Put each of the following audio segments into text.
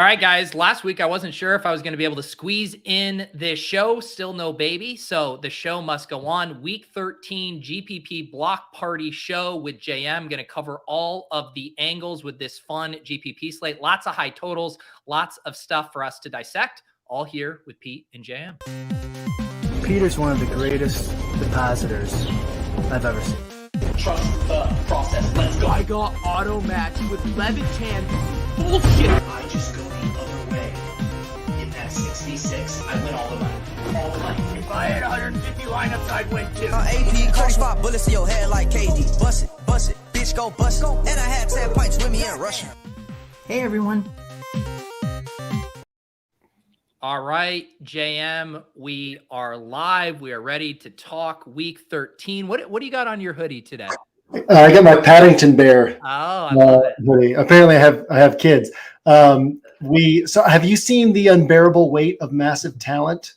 All right, guys. Last week, I wasn't sure if I was going to be able to squeeze in this show. Still no baby. So the show must go on. Week 13 GPP block party show with JM. Going to cover all of the angles with this fun GPP slate. Lots of high totals, lots of stuff for us to dissect. All here with Pete and JM. Peter's one of the greatest depositors I've ever seen. Trust the process. Let's go. I got auto match with Levitan. Bullshit. I just go the other way. In that 66, I win all the money. All the money. If I had 150 lineups, I'd win too. AP, coach spot bullets in your head like KD. Bust it, bitch, go bust it. And I had 10 pints with me in Russia. Hey, everyone. All right, JM, we are live. We are ready to talk week 13. What do you got on your hoodie today? I got my Paddington Bear. Oh, I love it. Hoodie. Apparently, I have kids. So have you seen The Unbearable Weight of Massive Talent?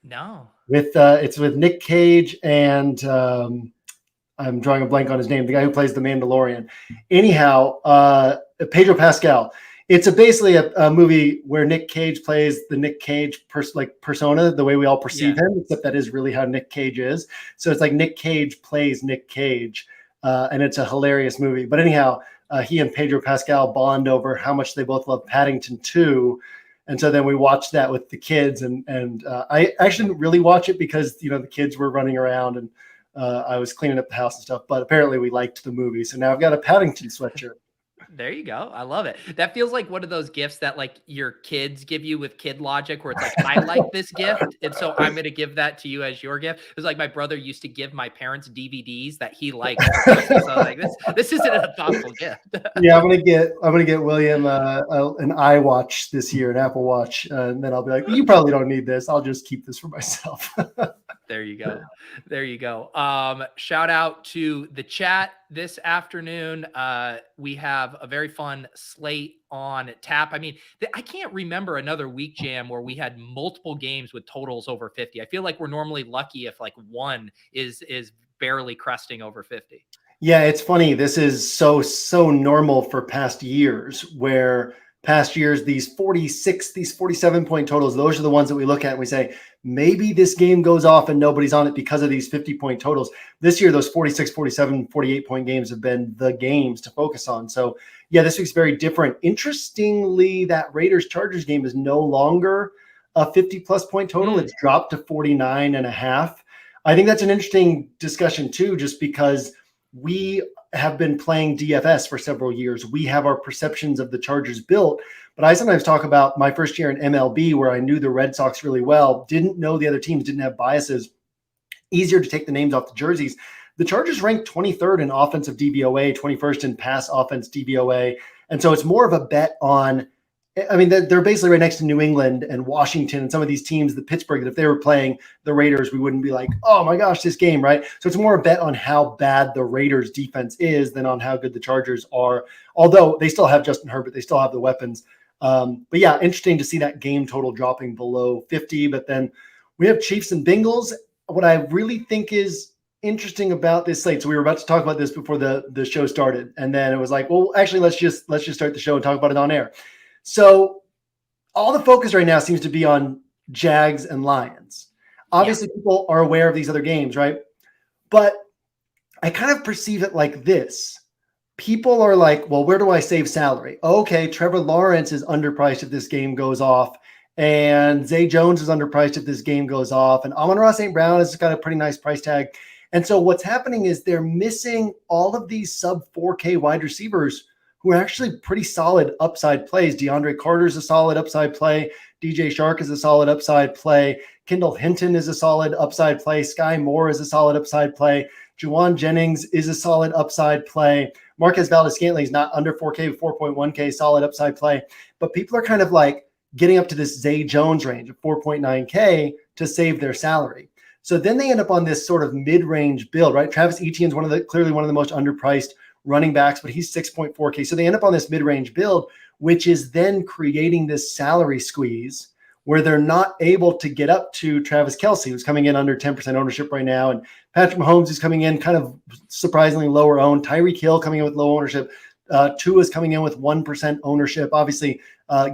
No. It's with Nick Cage and I'm drawing a blank on his name, the guy who plays the Mandalorian. Anyhow, Pedro Pascal. It's basically a movie where Nick Cage plays the Nick Cage persona, the way we all perceive him, except that is really how Nick Cage is. So it's like Nick Cage plays Nick Cage, and it's a hilarious movie. But anyhow, he and Pedro Pascal bond over how much they both love Paddington 2. And so then we watched that with the kids, and I actually didn't really watch it because, the kids were running around and I was cleaning up the house and stuff, but apparently we liked the movie. So now I've got a Paddington sweatshirt. There you go. I love it. That feels like one of those gifts that like your kids give you with kid logic, where it's like, I like this gift, and so I'm going to give that to you as your gift. It was like my brother used to give my parents DVDs that he liked. So I was like, this isn't a thoughtful gift. Yeah, I'm gonna get William an iWatch this year, an Apple Watch, and then I'll be like, you probably don't need this. I'll just keep this for myself. There you go. There you go. Shout out to the chat this afternoon. We have a very fun slate on tap. I mean, I can't remember another week, Jam, where we had multiple games with totals over 50. I feel like we're normally lucky if like one is barely cresting over 50. Yeah, it's funny. This is so normal for past years, where past years, these 46, these 47-point totals, those are the ones that we look at and we say, maybe this game goes off and nobody's on it because of these 50-point totals. This year, those 46, 47, 48-point games have been the games to focus on. So, yeah, this week's very different. Interestingly, that Raiders-Chargers game is no longer a 50-plus point total. It's dropped to 49.5. I think that's an interesting discussion, too, just because we have been playing DFS for several years. We have our perceptions of the Chargers built, but I sometimes talk about my first year in MLB, where I knew the Red Sox really well, didn't know the other teams, didn't have biases, easier to take the names off the jerseys. The Chargers ranked 23rd in offensive DVOA, 21st in pass offense DVOA. And so it's more of a bet on, I mean, they're basically right next to New England and Washington and some of these teams, the Pittsburgh, that if they were playing the Raiders, we wouldn't be like, oh my gosh, this game, right? So it's more a bet on how bad the Raiders defense is than on how good the Chargers are. Although they still have Justin Herbert, they still have the weapons. But yeah, interesting to see that game total dropping below 50. But then we have Chiefs and Bengals. What I really think is interesting about this slate. So we were about to talk about this before the show started. And then it was like, well, actually, let's just start the show and talk about it on air. So all the focus right now seems to be on Jags and Lions. Obviously, people are aware of these other games, right? But I kind of perceive it like this. People are like, well, where do I save salary? Okay, Trevor Lawrence is underpriced if this game goes off. And Zay Jones is underpriced if this game goes off. And Amon-Ra St. Brown has got a pretty nice price tag. And so what's happening is they're missing all of these sub 4K wide receivers who are actually pretty solid upside plays. DeAndre Carter is a solid upside play. DJ Shark is a solid upside play. Kendall Hinton is a solid upside play. Sky Moore is a solid upside play. Juwan Jennings is a solid upside play. Marquez Valdes-Scantling is not under 4K, 4.1K, solid upside play. But people are kind of like getting up to this Zay Jones range of 4.9K to save their salary. So then they end up on this sort of mid-range build, right? Travis Etienne's clearly one of the most underpriced running backs, but he's 6.4K. So they end up on this mid-range build, which is then creating this salary squeeze where they're not able to get up to Travis Kelce, who's coming in under 10% ownership right now, and Patrick Mahomes is coming in kind of surprisingly lower owned. Tyreek Hill coming in with low ownership. Tua is coming in with 1% ownership. Obviously,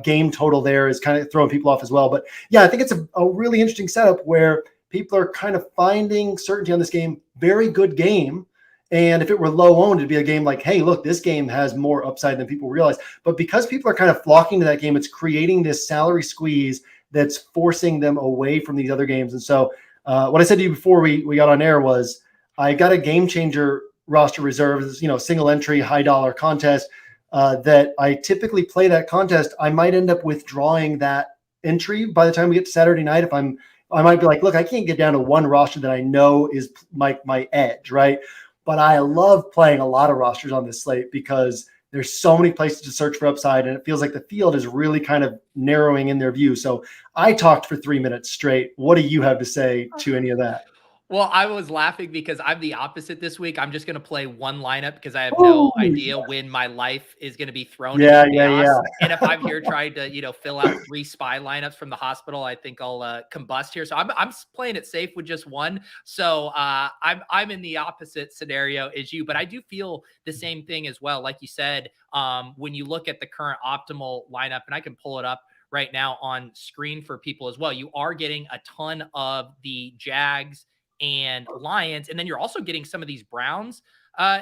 game total there is kind of throwing people off as well. But yeah, I think it's a really interesting setup where people are kind of finding certainty on this game. Very good game. And if it were low owned, it'd be a game like, hey, look, this game has more upside than people realize. But because people are kind of flocking to that game, it's creating this salary squeeze that's forcing them away from these other games. And so what I said to you before we got on air was I got a game changer roster reserve, single entry, high dollar contest that I typically play that contest. I might end up withdrawing that entry by the time we get to Saturday night. If I might be like, look, I can't get down to one roster that I know is my edge, right? But I love playing a lot of rosters on this slate because there's so many places to search for upside, and it feels like the field is really kind of narrowing in their view. So I talked for 3 minutes straight. What do you have to say to any of that? Well, I was laughing because I'm the opposite this week. I'm just going to play one lineup because I have no idea when my life is going to be thrown into chaos. And if I'm here trying to, fill out 3 spy lineups from the hospital, I think I'll combust here. So I'm playing it safe with just one. So I'm in the opposite scenario as you, but I do feel the same thing as well. Like you said, when you look at the current optimal lineup, and I can pull it up right now on screen for people as well, you are getting a ton of the Jags and Lions. And then you're also getting some of these Browns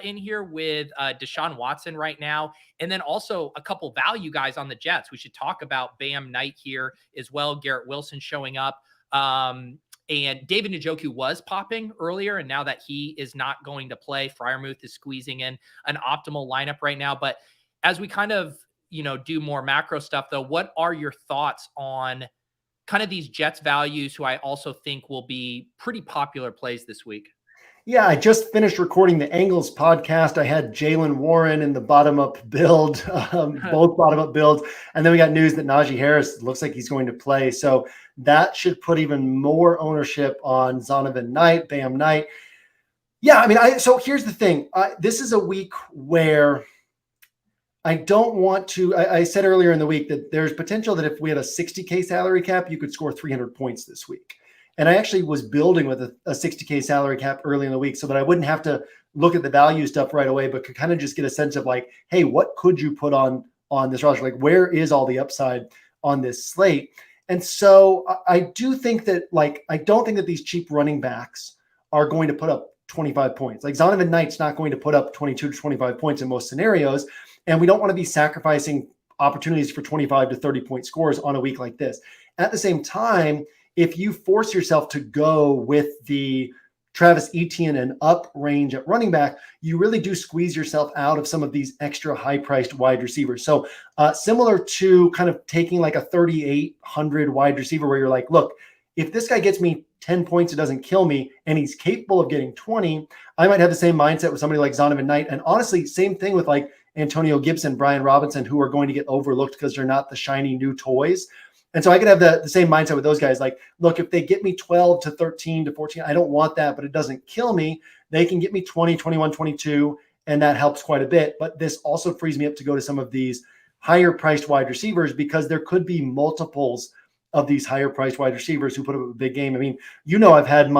in here with Deshaun Watson right now. And then also a couple value guys on the Jets. We should talk about Bam Knight here as well. Garrett Wilson showing up. And David Njoku was popping earlier. And now that he is not going to play, Freiermuth is squeezing in an optimal lineup right now. But as we kind of, do more macro stuff though, what are your thoughts on kind of these Jets values who I also think will be pretty popular plays this week? Yeah, I just finished recording the Angles podcast. I had Jalen Warren in the bottom-up build, both bottom-up builds. And then we got news that Najee Harris looks like he's going to play. So that should put even more ownership on Zonovan Knight, Bam Knight. Yeah, I mean, so here's the thing. This is a week where I don't want to. I said earlier in the week that there's potential that if we had a 60K salary cap, you could score 300 points this week. And I actually was building with a 60K salary cap early in the week so that I wouldn't have to look at the value stuff right away, but could kind of just get a sense of like, hey, what could you put on this roster? Like, where is all the upside on this slate? And so I do think that, I don't think that these cheap running backs are going to put up 25 points. Like Zonovan Knight's not going to put up 22 to 25 points in most scenarios. And we don't want to be sacrificing opportunities for 25 to 30 point scores on a week like this. At the same time, if you force yourself to go with the Travis Etienne and up range at running back, you really do squeeze yourself out of some of these extra high-priced wide receivers. So similar to kind of taking like a 3,800 wide receiver where you're like, look, if this guy gets me 10 points, it doesn't kill me, and he's capable of getting 20, I might have the same mindset with somebody like Zonovan Knight. And honestly, same thing with like Antonio Gibson, Brian Robinson, who are going to get overlooked because they're not the shiny new toys. And so I could have the same mindset with those guys. Like, look, if they get me 12 to 13 to 14, I don't want that, but it doesn't kill me. They can get me 20, 21, 22, and that helps quite a bit. But this also frees me up to go to some of these higher priced wide receivers because there could be multiples of these higher priced wide receivers who put up a big game. I mean, I've had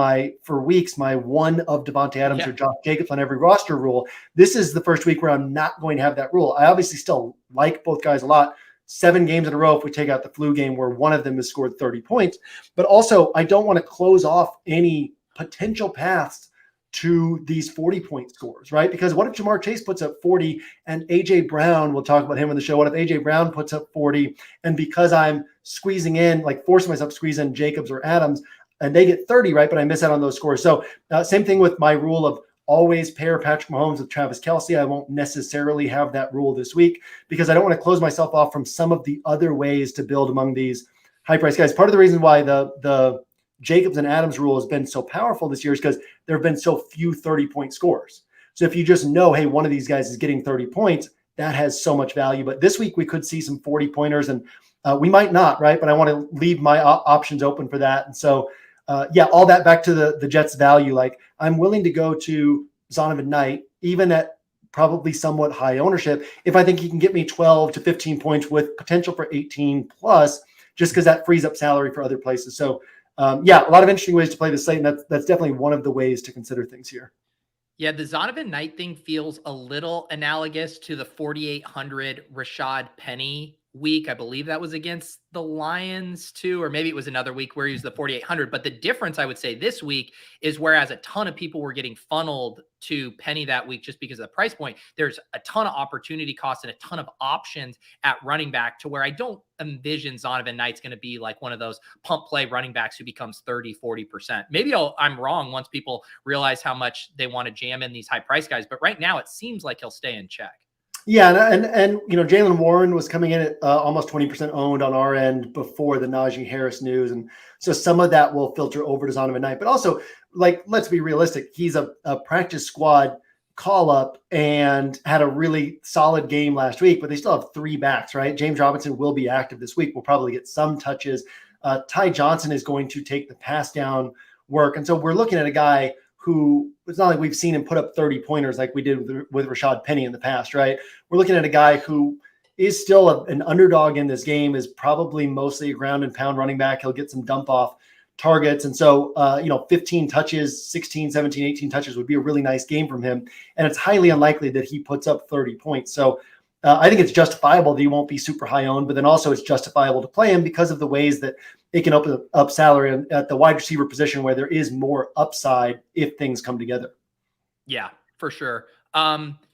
for weeks, my one of Devontae Adams or Josh Jacobs on every roster rule. This is the first week where I'm not going to have that rule. I obviously still like both guys a lot. 7 games in a row if we take out the flu game where one of them has scored 30 points. But also, I don't want to close off any potential paths to these 40-point scores, right? Because what if Jamar Chase puts up 40 and A.J. Brown, we'll talk about him in the show, what if A.J. Brown puts up 40 and because I'm squeezing in, like forcing myself to squeeze in Jacobs or Adams, and they get 30, right? But I miss out on those scores. So same thing with my rule of always pair Patrick Mahomes with Travis Kelce. I won't necessarily have that rule this week because I don't want to close myself off from some of the other ways to build among these high-priced guys. Part of the reason why the Jacobs and Adams rule has been so powerful this year is because there have been so few 30-point scores. So if you just know, hey, one of these guys is getting 30 points, that has so much value. But this week we could see some 40-pointers, and we might not, right? But I want to leave my options open for that. And so all that back to the Jets value. Like I'm willing to go to Zonovan Knight, even at probably somewhat high ownership, if I think he can get me 12 to 15 points with potential for 18 plus, just because that frees up salary for other places. So a lot of interesting ways to play the slate, and that's definitely one of the ways to consider things here. Yeah, the Zonovan Knight thing feels a little analogous to the 4,800 Rashad Penny week. I believe that was against the Lions too, or maybe it was another week where he was the 4,800. But the difference I would say this week is whereas a ton of people were getting funneled to Penny that week just because of the price point, there's a ton of opportunity cost and a ton of options at running back to where I don't envision Zonovan Knight's going to be like one of those pump play running backs who becomes 30-40%. Maybe I'm wrong once people realize how much they want to jam in these high price guys. But right now it seems like he'll stay in check. Yeah, and you know, Jalen Warren was coming in at almost 20% owned on our end before the Najee Harris news, and so some of that will filter over to Zonovan Knight. But also, like, let's be realistic. He's a practice squad call up and had a really solid game last week, but they still have 3 backs, right? James Robinson will be active this week. We'll probably get some touches. Ty Johnson is going to take the pass down work, and so we're looking at a guy who it's not like we've seen him put up 30 pointers like we did with Rashad Penny in the past, right? We're looking at a guy who is still an underdog in this game, is probably mostly a ground and pound running back. He'll get some dump off targets. And so, 15 touches, 16, 17, 18 touches would be a really nice game from him. And it's highly unlikely that he puts up 30 points. So I think it's justifiable that he won't be super high owned, but then also it's justifiable to play him because of the ways that it can open up salary at the wide receiver position where there is more upside if things come together. Yeah, for sure.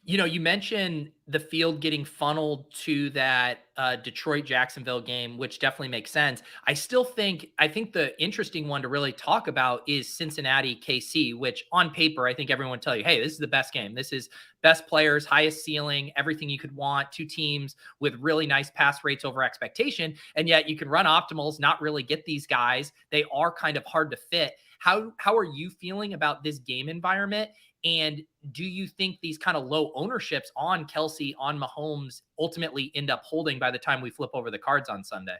You mentioned the field getting funneled to that Detroit Jacksonville game, which definitely makes sense. I think the interesting one to really talk about is Cincinnati KC, which on paper, I think everyone would tell you, hey, this is the best game. This is best players, highest ceiling, everything you could want, 2 teams with really nice pass rates over expectation. And yet you can run optimals, not really get these guys. They are kind of hard to fit. How are you feeling about this game environment? And do you think these kind of low ownerships on Kelsey, on Mahomes ultimately end up holding by the time we flip over the cards on Sunday?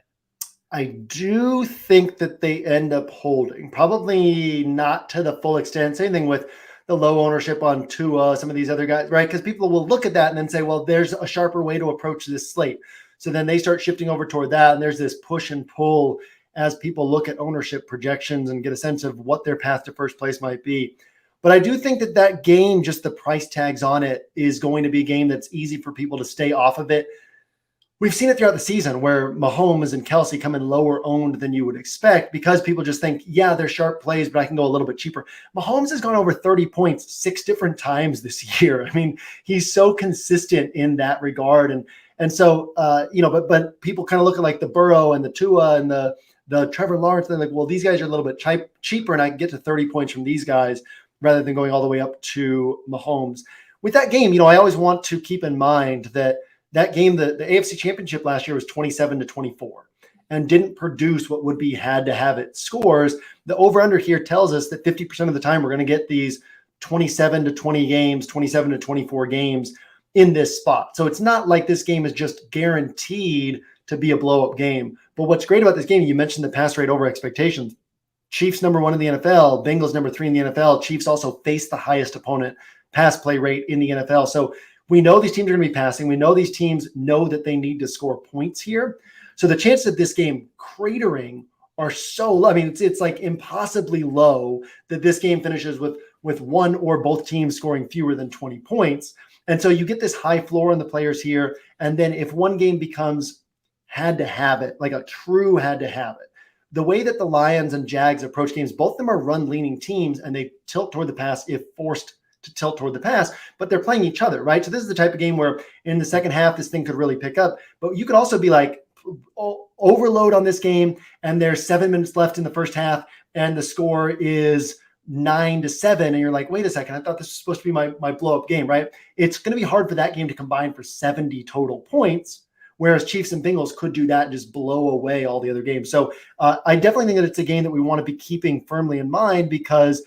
I do think that they end up holding, probably not to the full extent. Same thing with the low ownership on Tua, some of these other guys, right? Because people will look at that and then say, well, there's a sharper way to approach this slate. So then they start shifting over toward that. And there's this push and pull as people look at ownership projections and get a sense of what their path to first place might be. But I do think that game, just the price tags on it, is going to be a game that's easy for people to stay off of it. We've seen it throughout the season where Mahomes and Kelsey come in lower owned than you would expect because people just think, yeah, they're sharp plays, but I can go a little bit cheaper. Mahomes has gone over 30 points 6 different times this year. I mean, he's so consistent in that regard. And so, but people kind of look at like the Burrow and the Tua and the Trevor Lawrence, they're like, well, these guys are a little bit cheaper and I can get to 30 points from these guys rather than going all the way up to Mahomes. With that game, I always want to keep in mind that game, the AFC Championship last year was 27-24 and didn't produce what would be had to have it scores. The over-under here tells us that 50% of the time we're going to get these 27-20 games, 27-24 games in this spot. So it's not like this game is just guaranteed to be a blow-up game. But what's great about this game, you mentioned the pass rate over expectations. Chiefs number 1 in the NFL, Bengals number 3 in the NFL. Chiefs also face the highest opponent pass play rate in the NFL. So we know these teams are going to be passing. We know these teams know that they need to score points here. So the chances of this game cratering are so low. I mean, it's like impossibly low that this game finishes with one or both teams scoring fewer than 20 points. And so you get this high floor on the players here. And then if one game becomes had to have it, like a true had to have it, the way that the Lions and Jags approach games, both of them are run-leaning teams, and they tilt toward the pass if forced to tilt toward the pass, but they're playing each other, right? So this is the type of game where in the second half, this thing could really pick up. But you could also be like, overload on this game, and there's 7 minutes left in the first half, and the score is 9-7, and you're like, wait a second, I thought this was supposed to be my blow-up game, right? It's going to be hard for that game to combine for 70 total points, whereas Chiefs and Bengals could do that and just blow away all the other games. So I definitely think that it's a game that we want to be keeping firmly in mind because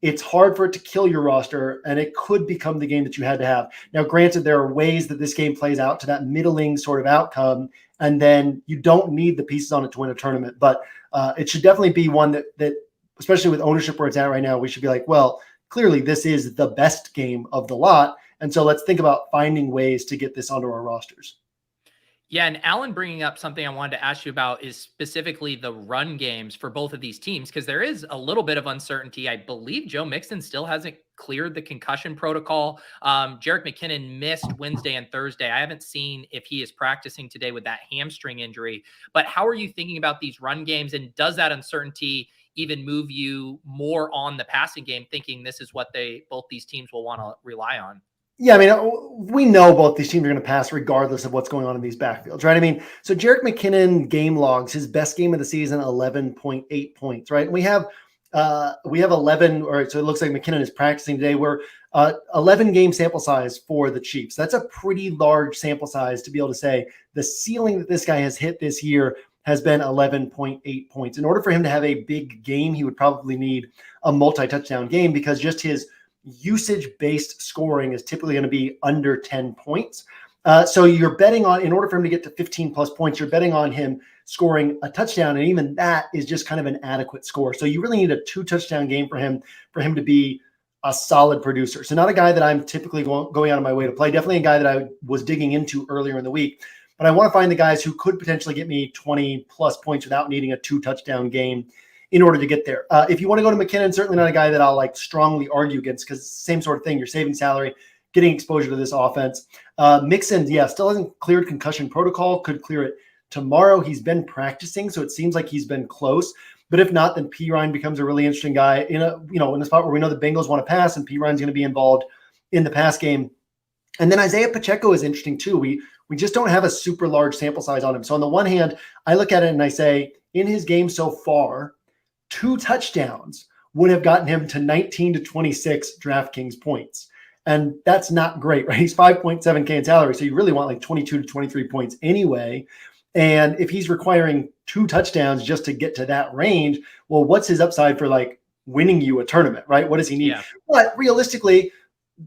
it's hard for it to kill your roster, and it could become the game that you had to have. Now, granted, there are ways that this game plays out to that middling sort of outcome, and then you don't need the pieces on it to win a tournament. But it should definitely be one that, especially with ownership where it's at right now, we should be like, well, clearly this is the best game of the lot, and so let's think about finding ways to get this onto our rosters. Yeah, and Alan bringing up something I wanted to ask you about is specifically the run games for both of these teams, because there is a little bit of uncertainty. I believe Joe Mixon still hasn't cleared the concussion protocol. Jerick McKinnon missed Wednesday and Thursday. I haven't seen if he is practicing today with that hamstring injury. But how are you thinking about these run games, and does that uncertainty even move you more on the passing game, thinking this is what both these teams will want to rely on? Yeah, I mean, we know both these teams are going to pass regardless of what's going on in these backfields, right? I mean, so Jerick McKinnon game logs, his best game of the season, 11.8 points, right? And we have 11, or so it looks like McKinnon is practicing today. We're 11 game sample size for the Chiefs. That's a pretty large sample size to be able to say the ceiling that this guy has hit this year has been 11.8 points. In order for him to have a big game, he would probably need a multi-touchdown game, because just his usage-based scoring is typically going to be under 10 points. So you're betting on, in order for him to get to 15 plus points, you're betting on him scoring a touchdown. And even that is just kind of an adequate score. So you really need a 2-touchdown game for him to be a solid producer. So not a guy that I'm typically going out of my way to play. Definitely a guy that I was digging into earlier in the week. But I want to find the guys who could potentially get me 20 plus points without needing a 2-touchdown game in order to get there. If you want to go to McKinnon, certainly not a guy that I'll like strongly argue against, because same sort of thing. You're saving salary, getting exposure to this offense. Mixon, still hasn't cleared concussion protocol, could clear it tomorrow. He's been practicing, so it seems like he's been close. But if not, then P. Ryan becomes a really interesting guy in a spot where we know the Bengals want to pass, and P. Ryan's going to be involved in the pass game. And then Isaiah Pacheco is interesting too. We just don't have a super large sample size on him. So on the one hand, I look at it and I say, in his game so far, 2 touchdowns would have gotten him to 19 to 26 DraftKings points. And that's not great, right? He's 5.7K in salary. So you really want like 22 to 23 points anyway. And if he's requiring 2 touchdowns just to get to that range, well, what's his upside for like winning you a tournament, right? What does he need? Yeah. But realistically,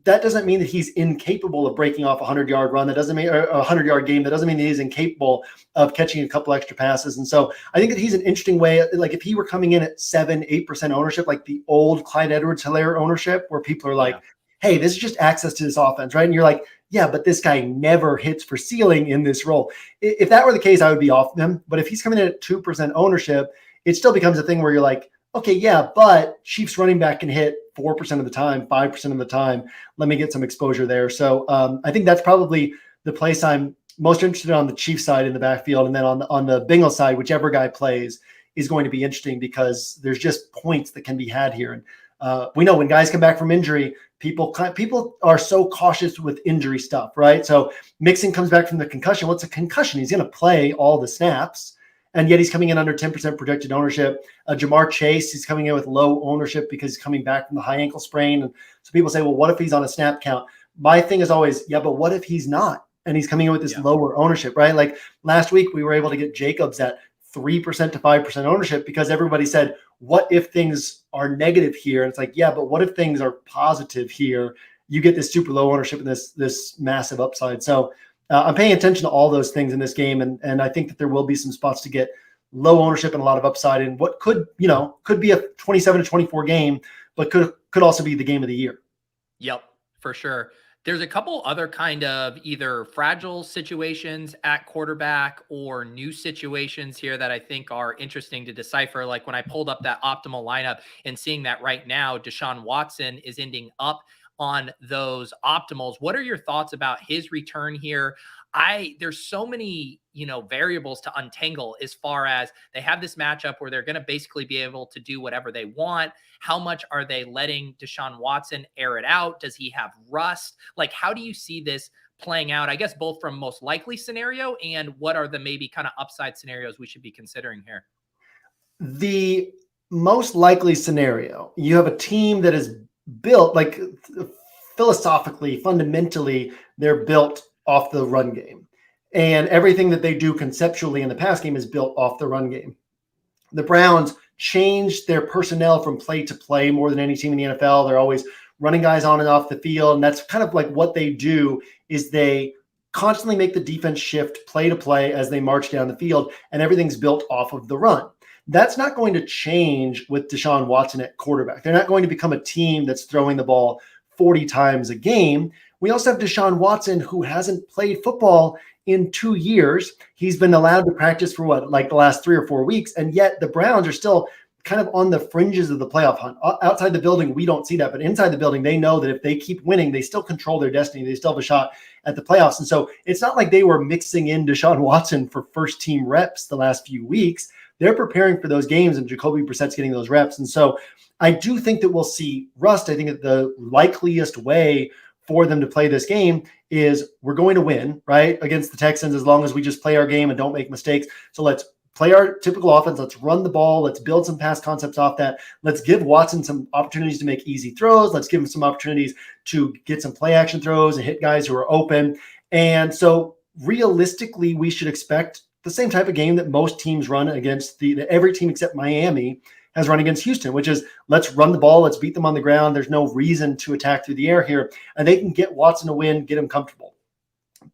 that doesn't mean that he's incapable of breaking off a 100-yard run. That doesn't mean a 100-yard game. That doesn't mean that he's incapable of catching a couple extra passes. And so I think that he's an interesting way. Like if he were coming in at 7-8% ownership, like the old Clyde Edwards-Helaire ownership, where people are like, hey, this is just access to this offense, right? And you're like, yeah, but this guy never hits for ceiling in this role. If that were the case, I would be off them. But if he's coming in at 2% ownership, it still becomes a thing where you're like, okay, yeah, but Chiefs running back can hit 4% of the time, 5% of the time. Let me get some exposure there. So I think that's probably the place I'm most interested on the Chiefs side in the backfield. And then on the Bengals side, whichever guy plays is going to be interesting, because there's just points that can be had here. And we know when guys come back from injury, people are so cautious with injury stuff, right? So Mixon comes back from the concussion. What's a concussion? He's going to play all the snaps. And yet he's coming in under 10% projected ownership. Jamar Chase, he's coming in with low ownership because he's coming back from the high ankle sprain. And so people say, well, what if he's on a snap count? My thing is always, yeah, but what if he's not? And he's coming in with this lower ownership, right? Like last week, we were able to get Jacobs at 3% to 5% ownership because everybody said, what if things are negative here? And it's like, yeah, but what if things are positive here? You get this super low ownership and this massive upside. So I'm paying attention to all those things in this game, and I think that there will be some spots to get low ownership and a lot of upside in what could be a 27 to 24 game, but could also be the game of the year. Yep, for sure. There's a couple other kind of either fragile situations at quarterback or new situations here that I think are interesting to decipher. Like when I pulled up that optimal lineup and seeing that right now, Deshaun Watson is ending up on those optimals. What are your thoughts about his return here? There's so many, variables to untangle as far as they have this matchup where they're going to basically be able to do whatever they want. How much are they letting Deshaun Watson air it out? Does he have rust? Like, how do you see this playing out? I guess both from most likely scenario and what are the maybe kind of upside scenarios we should be considering here? The most likely scenario, you have a team that is built like philosophically, fundamentally, they're built off the run game, and everything that they do conceptually in the pass game is built off the run game. The Browns changed their personnel from play to play more than any team in the NFL. They're always running guys on and off the field, and that's kind of like what they do is they constantly make the defense shift play to play as they march down the field, and everything's built off of the run. That's not going to change with Deshaun Watson at quarterback. They're not going to become a team that's throwing the ball 40 times a game. We also have Deshaun Watson, who hasn't played football in 2 years. He's been allowed to practice for like the last 3 or 4 weeks. And yet the Browns are still kind of on the fringes of the playoff hunt. Outside the building, we don't see that. But inside the building, they know that if they keep winning, they still control their destiny. They still have a shot at the playoffs. And so it's not like they were mixing in Deshaun Watson for first team reps the last few weeks. They're preparing for those games, and Jacoby Brissett's getting those reps. And so I do think that we'll see rust. I think that the likeliest way for them to play this game is we're going to win, right, against the Texans as long as we just play our game and don't make mistakes. So let's play our typical offense. Let's run the ball. Let's build some pass concepts off that. Let's give Watson some opportunities to make easy throws. Let's give him some opportunities to get some play action throws and hit guys who are open. And so realistically, we should expect the same type of game that most teams run against every team except Miami has run against Houston, which is let's run the ball. Let's beat them on the ground. There's no reason to attack through the air here. And they can get Watson a win, get him comfortable.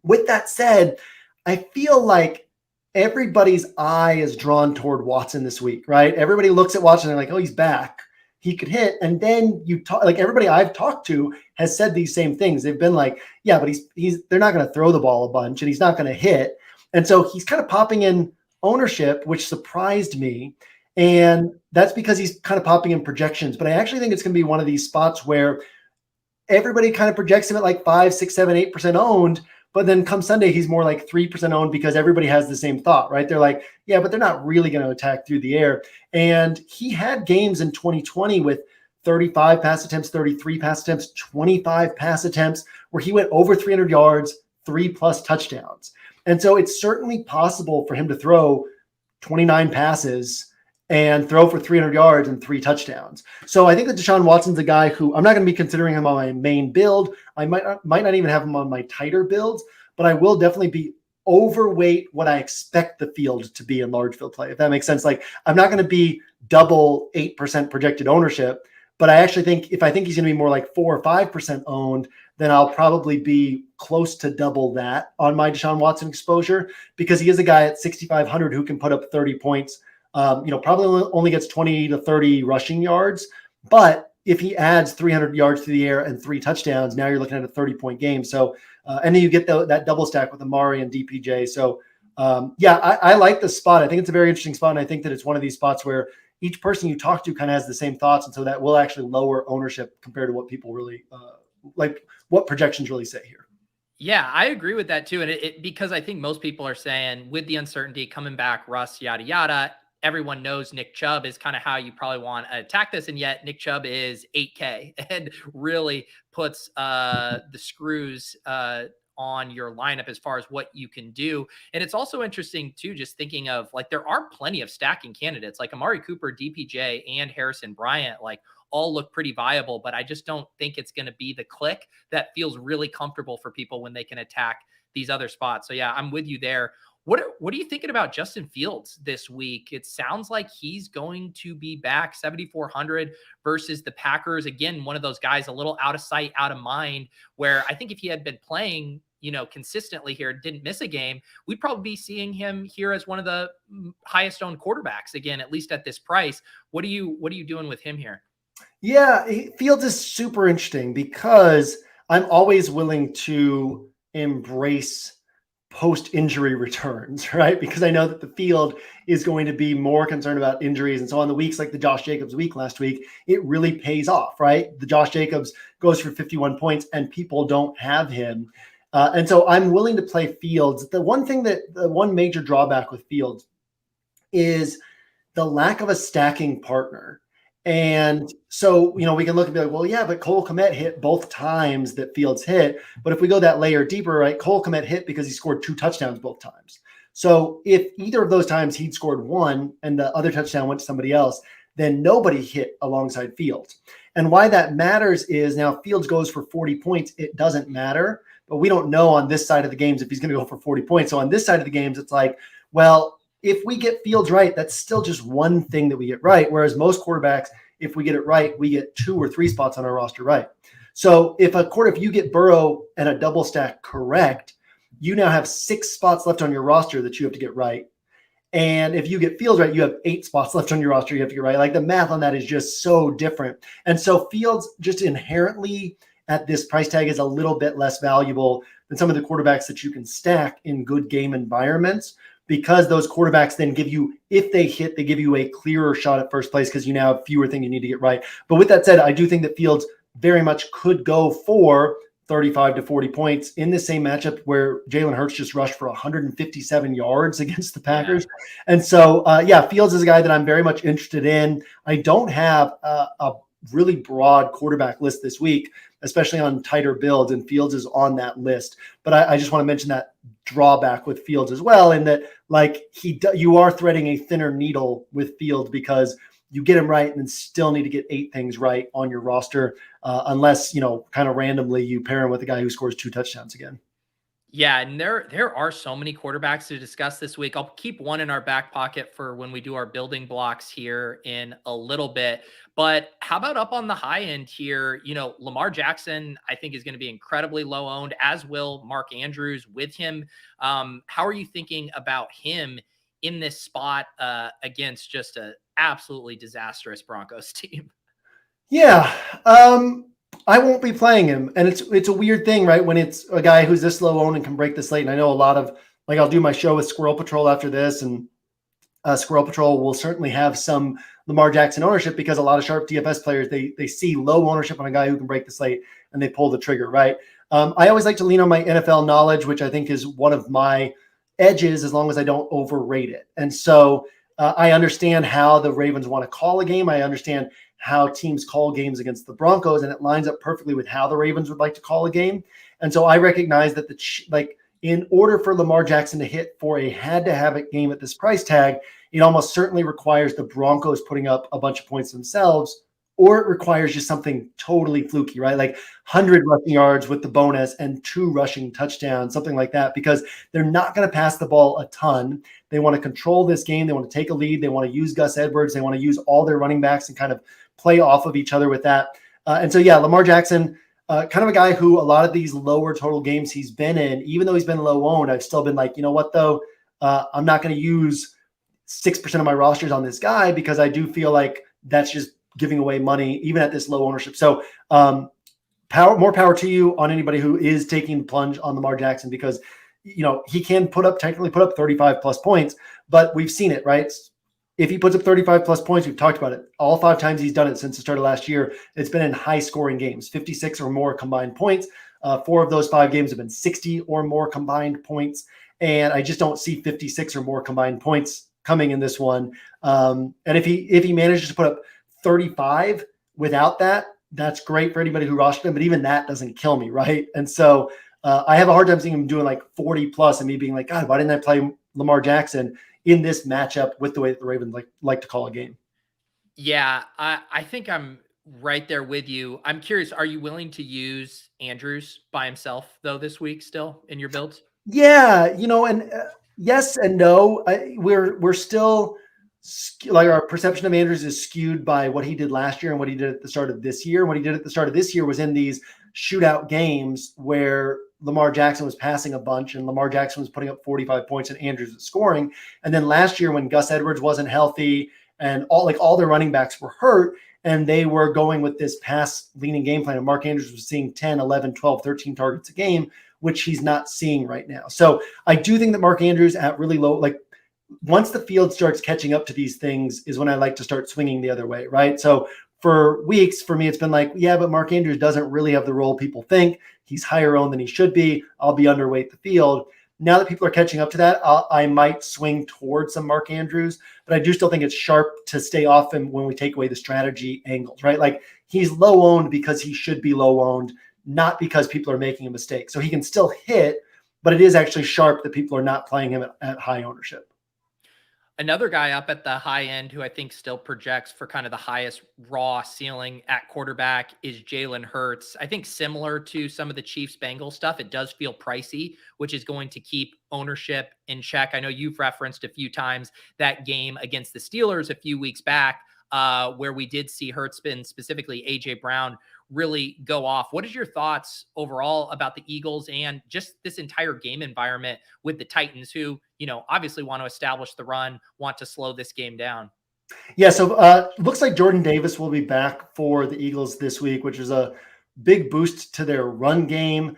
With that said, I feel like everybody's eye is drawn toward Watson this week, right? Everybody looks at Watson and they're like, oh, he's back. He could hit. And then you talk, like everybody I've talked to has said these same things. They've been like, yeah, but they're not going to throw the ball a bunch and he's not going to hit. And so he's kind of popping in ownership, which surprised me. And that's because he's kind of popping in projections. But I actually think it's going to be one of these spots where everybody kind of projects him at like 5, 6, 7, 8% owned. But then come Sunday, he's more like 3% owned because everybody has the same thought, right? They're like, yeah, but they're not really going to attack through the air. And he had games in 2020 with 35 pass attempts, 33 pass attempts, 25 pass attempts, where he went over 300 yards, 3+ touchdowns. And so it's certainly possible for him to throw 29 passes and throw for 300 yards and 3 touchdowns. So I think that Deshaun Watson's a guy who I'm not going to be considering him on my main build. I might not even have him on my tighter builds, but I will definitely be overweight what I expect the field to be in large field play, if that makes sense. Like I'm not going to be double 8% projected ownership, but I actually think if I think he's going to be more like 4 or 5% owned, then I'll probably be close to double that on my Deshaun Watson exposure because he is a guy at 6,500 who can put up 30 points. Probably only gets 20 to 30 rushing yards, but if he adds 300 yards through the air and 3 touchdowns, now you're looking at a 30-point game. So, and then you get that double stack with Amari and DPJ. So, I like the spot. I think it's a very interesting spot. And I think that it's one of these spots where each person you talk to kind of has the same thoughts. And so that will actually lower ownership compared to what people really like, what projections really say here. Yeah, I agree with that too. And because I think most people are saying with the uncertainty coming back, Russ, yada, yada, everyone knows Nick Chubb is kind of how you probably want to attack this. And yet Nick Chubb is 8K and really puts the screws on your lineup as far as what you can do. And it's also interesting too, just thinking of like, there are plenty of stacking candidates like Amari Cooper, DPJ, and Harrison Bryant, like all look pretty viable, but I just don't think it's going to be the click that feels really comfortable for people when they can attack these other spots. So yeah, I'm with you there. What are you thinking about Justin Fields this week? It sounds like he's going to be back 7,400 versus the Packers. Again, one of those guys a little out of sight, out of mind, where I think if he had been playing, consistently here, didn't miss a game, we'd probably be seeing him here as one of the highest owned quarterbacks again, at least at this price. What are you doing with him here? Yeah, Fields is super interesting because I'm always willing to embrace post-injury returns, right? Because I know that the field is going to be more concerned about injuries. And so on the weeks like the Josh Jacobs week last week, it really pays off, right? The Josh Jacobs goes for 51 points and people don't have him. And so I'm willing to play Fields. The one major drawback with Fields is the lack of a stacking partner. And so, we can look and be like, well, yeah, but Cole Kmet hit both times that Fields hit. But if we go that layer deeper, right, Cole Kmet hit because he scored 2 touchdowns both times. So if either of those times he'd scored 1 and the other touchdown went to somebody else, then nobody hit alongside Fields. And why that matters is now Fields goes for 40 points. It doesn't matter, but we don't know on this side of the games if he's going to go for 40 points. So on this side of the games, it's like, well, if we get Fields right, that's still just one thing that we get right. Whereas most quarterbacks, if we get it right, we get 2 or 3 spots on our roster right. So if you get Burrow and a double stack correct, you now have 6 spots left on your roster that you have to get right. And if you get Fields right, you have 8 spots left on your roster you have to get right. Like the math on that is just so different. And so Fields just inherently at this price tag is a little bit less valuable than some of the quarterbacks that you can stack in good game environments, because those quarterbacks then give you, if they hit, they give you a clearer shot at first place because you now have fewer things you need to get right. But with that said, I do think that Fields very much could go for 35 to 40 points in the same matchup where Jalen Hurts just rushed for 157 yards against the Packers. Yeah. And so, Fields is a guy that I'm very much interested in. I don't have a really broad quarterback list this week, especially on tighter builds, and Fields is on that list. But I just want to mention that drawback with Fields as well, in that you are threading a thinner needle with Fields because you get him right and then still need to get 8 things right on your roster, unless, kind of randomly you pair him with a guy who scores 2 touchdowns again. Yeah, and there are so many quarterbacks to discuss this week. I'll keep one in our back pocket for when we do our building blocks here in a little bit. But how about up on the high end here? Lamar Jackson, I think, is going to be incredibly low owned, as will Mark Andrews with him. How are you thinking about him in this spot against just a absolutely disastrous Broncos team? Yeah. I won't be playing him. And it's a weird thing, right? When it's a guy who's this low owned and can break the slate. And I know a lot of, I'll do my show with Squirrel Patrol after this, and Squirrel Patrol will certainly have some Lamar Jackson ownership, because a lot of sharp DFS players, they see low ownership on a guy who can break the slate and they pull the trigger, right? I always like to lean on my NFL knowledge, which I think is one of my edges, as long as I don't overrate it. And so I understand how the Ravens want to call a game. I understand how teams call games against the Broncos, and it lines up perfectly with how the Ravens would like to call a game. And so I recognize that in order for Lamar Jackson to hit for a had-to-have-it game at this price tag, it almost certainly requires the Broncos putting up a bunch of points themselves, or it requires just something totally fluky, right? Like 100 rushing yards with the bonus and 2 rushing touchdowns, something like that, because they're not going to pass the ball a ton. They want to control this game. They want to take a lead. They want to use Gus Edwards. They want to use all their running backs and kind of play off of each other with that. Lamar Jackson, kind of a guy who a lot of these lower total games he's been in, even though he's been low owned, I've still been like, you know what, though, I'm not going to use 6% of my rosters on this guy, because I do feel like that's just giving away money, even at this low ownership. So more power to you on anybody who is taking the plunge on Lamar Jackson, because, he can technically put up 35 plus points, but we've seen it, right? If he puts up 35 plus points, we've talked about it. All 5 times he's done it since the start of last year, it's been in high scoring games, 56 or more combined points. 4 of those 5 games have been 60 or more combined points. And I just don't see 56 or more combined points coming in this one. And if he manages to put up 35 without that, that's great for anybody who rostered him, but even that doesn't kill me, right? And so I have a hard time seeing him doing like 40 plus and me being like, God, why didn't I play Lamar Jackson in this matchup with the way that the Ravens like to call a game? Yeah, I think I'm right there with you. I'm curious, are you willing to use Andrews by himself, though, this week still in your builds? Yeah, and yes and no. We're still, like, our perception of Andrews is skewed by what he did last year and what he did at the start of this year. What he did at the start of this year was in these shootout games where Lamar Jackson was passing a bunch and Lamar Jackson was putting up 45 points and Andrews was scoring. And then last year, when Gus Edwards wasn't healthy and all their running backs were hurt, and they were going with this pass leaning game plan, and Mark Andrews was seeing 10, 11, 12, 13 targets a game, which he's not seeing right now. So I do think that Mark Andrews at really low, once the field starts catching up to these things is when I like to start swinging the other way, right? So for weeks, for me, it's been like, yeah, but Mark Andrews doesn't really have the role people think. He's higher owned than he should be. I'll be underweight the field. Now that people are catching up to that, I might swing towards some Mark Andrews, but I do still think it's sharp to stay off him when we take away the strategy angles, right? Like, he's low owned because he should be low owned, not because people are making a mistake. So he can still hit, but it is actually sharp that people are not playing him at high ownership. Another guy up at the high end who I think still projects for kind of the highest raw ceiling at quarterback is Jalen Hurts. I think similar to some of the Chiefs Bengals stuff, it does feel pricey, which is going to keep ownership in check. I know you've referenced a few times that game against the Steelers a few weeks back, where we did see Hurts and specifically AJ Brown really go off. What is your thoughts overall about the Eagles and just this entire game environment with the Titans, who, obviously want to establish the run, want to slow this game down? Yeah. So looks like Jordan Davis will be back for the Eagles this week, which is a big boost to their run game.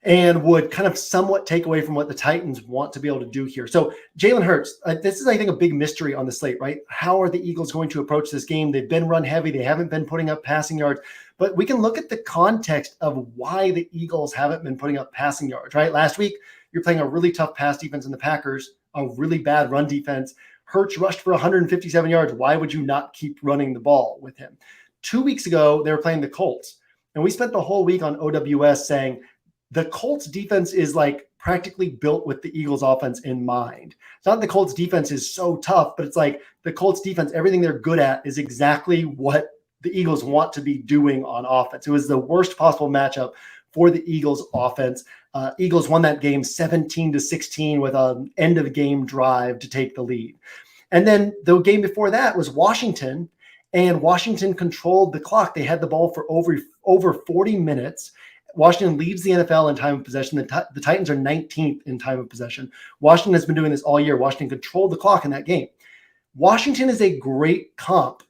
and would kind of somewhat take away from what the Titans want to be able to do here. So Jalen Hurts, this is, I think, a big mystery on the slate, right? How are the Eagles going to approach this game? They've been run heavy. They haven't been putting up passing yards, but we can look at the context of why the Eagles haven't been putting up passing yards, right? Last week, you're playing a really tough pass defense in the Packers, a really bad run defense. Hurts rushed for 157 yards. Why would you not keep running the ball with him? 2 weeks ago, they were playing the Colts, and we spent the whole week on OWS saying, the Colts defense is like practically built with the Eagles offense in mind. It's not the Colts defense is so tough, but it's like the Colts defense, everything they're good at is exactly what the Eagles want to be doing on offense. It was the worst possible matchup for the Eagles offense. Eagles won that game 17-16 with an end of game drive to take the lead. And then the game before that was Washington, and Washington controlled the clock. They had the ball for over 40 minutes. Washington leads the NFL in time of possession. The Titans are 19th in time of possession. Washington has been doing this all year. Washington controlled the clock in that game. Washington is a great comp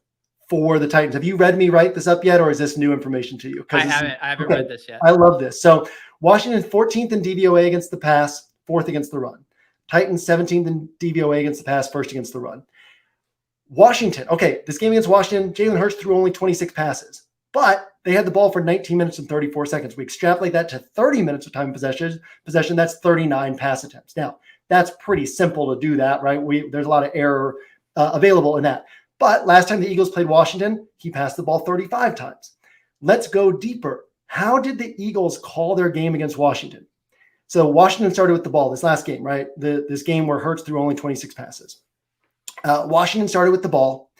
for the Titans. Have you read me write this up yet, or is this new information to you? I haven't read this yet. I love this. So Washington 14th in DVOA against the pass, 4th against the run. Titans 17th in DVOA against the pass, 1st against the run. Washington, okay, this game against Washington, Jalen Hurts threw only 26 passes, but they had the ball for 19 minutes and 34 seconds. We extrapolate that to 30 minutes of time possession. That's 39 pass attempts. Now, that's pretty simple to do that, right? There's a lot of error available in that. But last time the Eagles played Washington, he passed the ball 35 times. Let's go deeper. How did the Eagles call their game against Washington? So Washington started with the ball this last game, right? This game where Hurts threw only 26 passes. Washington started with the ball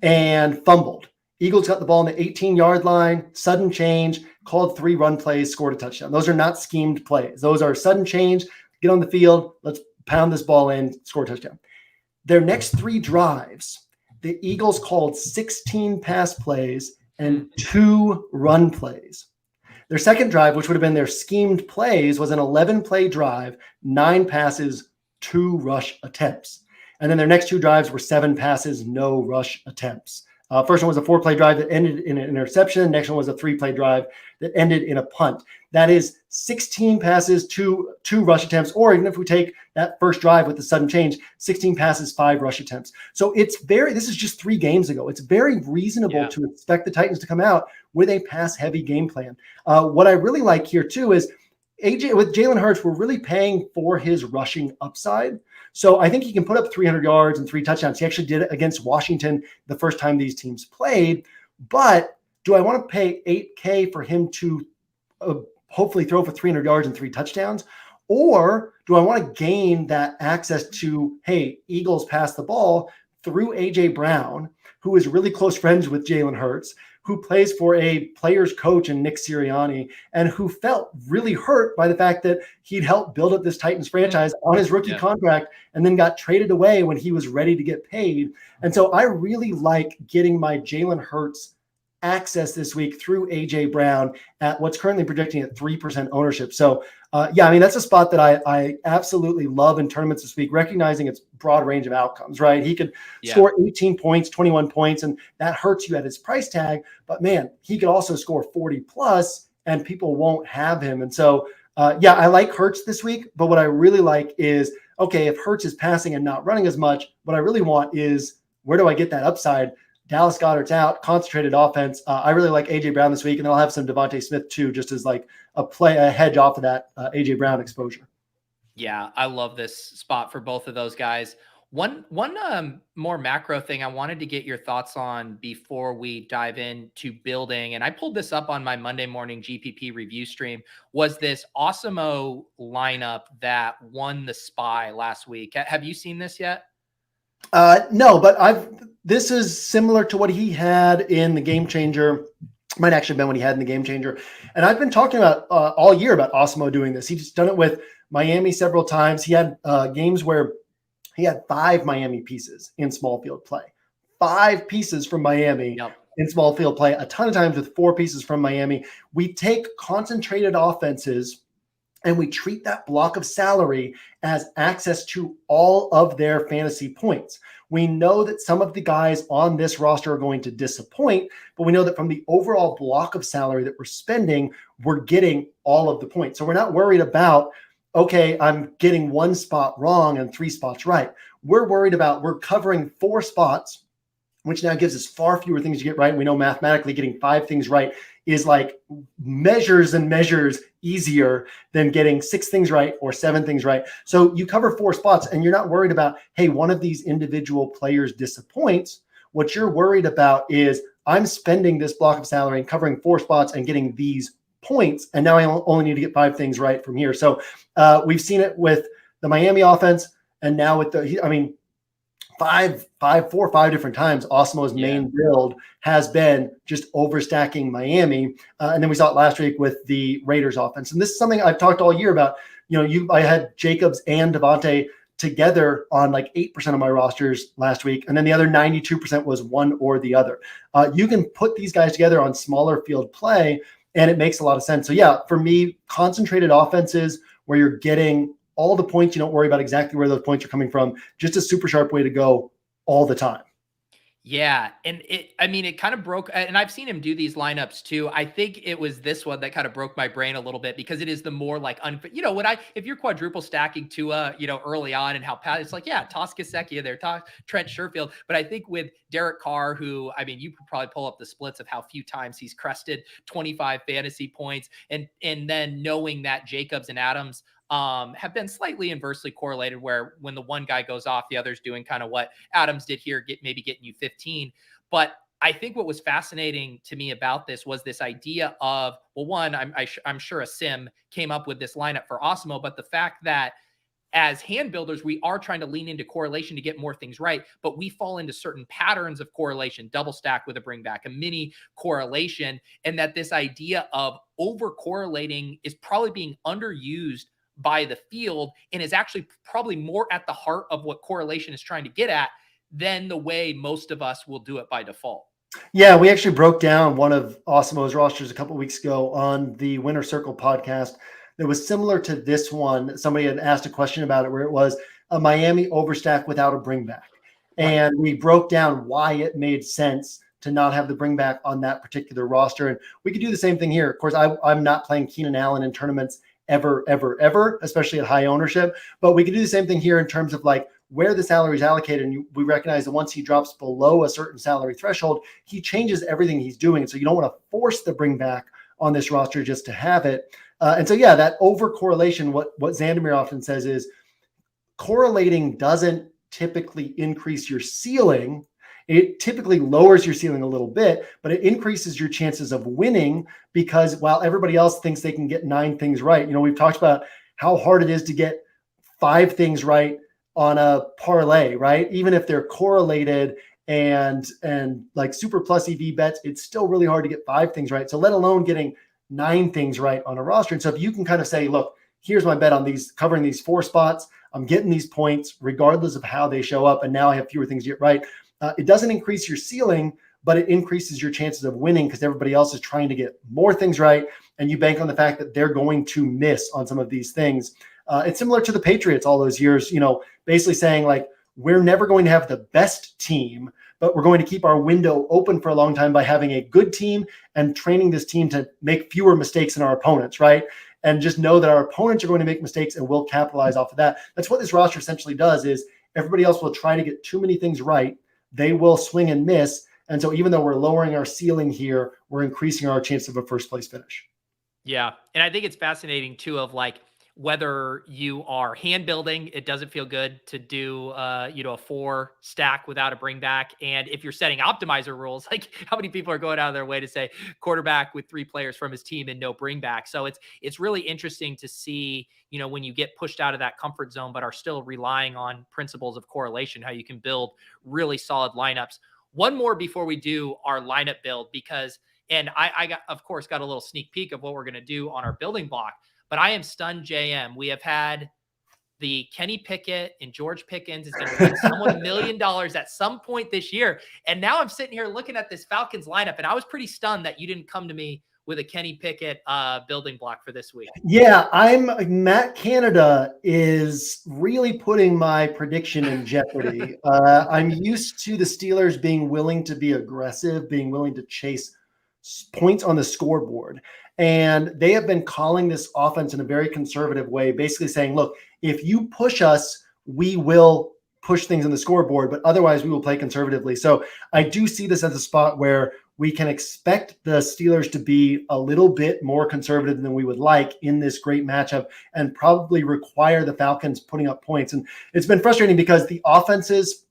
and fumbled. Eagles got the ball on the 18-yard line, sudden change, called 3 run plays, scored a touchdown. Those are not schemed plays. Those are sudden change, get on the field, let's pound this ball in, score a touchdown. Their next 3 drives, the Eagles called 16 pass plays and 2 run plays. Their second drive, which would have been their schemed plays, was an 11-play drive, 9 passes, 2 rush attempts. And then their next 2 drives were 7 passes, no rush attempts. First one was a 4-play drive that ended in an interception. Next one was a 3-play drive that ended in a punt. That is 16 passes, 2 rush attempts, or even if we take that first drive with the sudden change, 16 passes, 5 rush attempts. So this is just 3 games ago. It's very reasonable to expect the Titans to come out with a pass-heavy game plan. What I really like here too is with Jalen Hurts, we're really paying for his rushing upside. So I think he can put up 300 yards and 3 touchdowns. He actually did it against Washington the first time these teams played. But do I want to pay $8K for him to hopefully throw for 300 yards and 3 touchdowns? Or do I want to gain that access to, hey, Eagles pass the ball through A.J. Brown, who is really close friends with Jalen Hurts, who plays for a player's coach in Nick Sirianni, and who felt really hurt by the fact that he'd helped build up this Titans franchise on his rookie contract and then got traded away when he was ready to get paid. And so I really like getting my Jalen Hurts access this week through A.J. Brown at what's currently projecting at 3% ownership. So that's a spot that I absolutely love in tournaments this week, recognizing its broad range of outcomes, right? He could score 18 points, 21 points, and that hurts you at his price tag. But man, he could also score 40 plus and people won't have him. And so, I like Hurts this week, but what I really like is, okay, if Hurts is passing and not running as much, what I really want is, where do I get that upside? Dallas Goedert's out, concentrated offense. I really like A.J. Brown this week, and I'll have some Devontae Smith too, just as like a hedge off of that A.J. Brown exposure. Yeah, I love this spot for both of those guys. One more macro thing I wanted to get your thoughts on before we dive into building, and I pulled this up on my Monday morning GPP review stream, was this Awesemo lineup that won the SPY last week. Have you seen this yet? No, but this is similar to what he had in the Game Changer. Might actually have been what he had in the Game Changer. And I've been talking about all year about Awesemo doing this. He's done it with Miami several times. He had games where he had 5 Miami pieces in small field play. 5 pieces from Miami in small field play, a ton of times with 4 pieces from Miami. We take concentrated offenses and we treat that block of salary as access to all of their fantasy points. We know that some of the guys on this roster are going to disappoint, but we know that from the overall block of salary that we're spending, we're getting all of the points. So we're not worried about, okay, I'm getting one spot wrong and 3 spots right. We're worried about we're covering 4 spots, which now gives us far fewer things to get right. We know mathematically getting 5 things right is like measures and measures easier than getting 6 things right or 7 things right. So you cover 4 spots and you're not worried about, hey, one of these individual players disappoints. What you're worried about is I'm spending this block of salary and covering 4 spots and getting these points. And now I only need to get 5 things right from here. So we've seen it with the Miami offense. And now with four or five different times, Osmo's main build has been just overstacking Miami. And then we saw it last week with the Raiders offense. And this is something I've talked all year about. I had Jacobs and Devontae together on like 8% of my rosters last week. And then the other 92% was one or the other. You can put these guys together on smaller field play, and it makes a lot of sense. So yeah, for me, concentrated offenses where you're getting all the points, you don't worry about exactly where those points are coming from. Just a super sharp way to go all the time. Yeah. And it kind of broke, and I've seen him do these lineups too. I think it was this one that kind of broke my brain a little bit because it is the more like, if you're quadruple stacking Tua, early on and how it's like, yeah, toss Gesicki there, toss Trent Sherfield. But I think with Derek Carr, who, you could probably pull up the splits of how few times he's crested 25 fantasy points. And then knowing that Jacobs and Adams have been slightly inversely correlated, where when the one guy goes off, the other's doing kind of what Adams did here, maybe getting you 15. But I think what was fascinating to me about this was this idea of, well, one, I'm sure a sim came up with this lineup for Osmo, but the fact that as hand builders, we are trying to lean into correlation to get more things right, but we fall into certain patterns of correlation, double stack with a bring back, a mini correlation, and that this idea of over correlating is probably being underused by the field and is actually probably more at the heart of what correlation is trying to get at than the way most of us will do it by default. Yeah, we actually broke down one of Osmo's rosters a couple of weeks ago on the Winner Circle podcast that was similar to this one. Somebody had asked a question about it where it was a Miami overstack without a bring back. And we broke down why it made sense to not have the bring back on that particular roster. And we could do the same thing here. Of course, I'm not playing Keenan Allen in tournaments ever, especially at high ownership. But we could do the same thing here in terms of like where the salary is allocated. And we recognize that once he drops below a certain salary threshold, he changes everything he's doing. So you don't want to force the bring back on this roster just to have it. And so, yeah, that over correlation, what Zandermeer often says is correlating doesn't typically increase your ceiling. It typically lowers your ceiling a little bit, but it increases your chances of winning because while everybody else thinks they can get 9 things right, we've talked about how hard it is to get 5 things right on a parlay, right? Even if they're correlated and like super plus EV bets, it's still really hard to get 5 things right. So let alone getting 9 things right on a roster. And so if you can kind of say, look, here's my bet on these, covering these 4 spots, I'm getting these points regardless of how they show up. And now I have fewer things to get right. It doesn't increase your ceiling, but it increases your chances of winning because everybody else is trying to get more things right. And you bank on the fact that they're going to miss on some of these things. It's similar to the Patriots all those years, basically saying like, we're never going to have the best team, but we're going to keep our window open for a long time by having a good team and training this team to make fewer mistakes than our opponents, right? And just know that our opponents are going to make mistakes and we'll capitalize off of that. That's what this roster essentially does is everybody else will try to get too many things right. They will swing and miss. And so even though we're lowering our ceiling here, we're increasing our chance of a first place finish. Yeah. And I think it's fascinating too, of like, whether you are hand building, it doesn't feel good to do, a 4 stack without a bring back. And if you're setting optimizer rules, like how many people are going out of their way to say quarterback with 3 players from his team and no bring back. So it's really interesting to see, when you get pushed out of that comfort zone, but are still relying on principles of correlation, how you can build really solid lineups. One more before we do our lineup build, because, and I got, of course, got a little sneak peek of what we're going to do on our building block. But I am stunned, JM. We have had the Kenny Pickett and George Pickens is going to win someone $1 million at some point this year. And now I'm sitting here looking at this Falcons lineup, and I was pretty stunned that you didn't come to me with a Kenny Pickett building block for this week. Yeah, Matt Canada is really putting my prediction in jeopardy. I'm used to the Steelers being willing to be aggressive, being willing to chase points on the scoreboard. And they have been calling this offense in a very conservative way, basically saying, look, if you push us, we will push things on the scoreboard, but otherwise we will play conservatively. So I do see this as a spot where we can expect the Steelers to be a little bit more conservative than we would like in this great matchup and probably require the Falcons putting up points. And it's been frustrating because the offenses,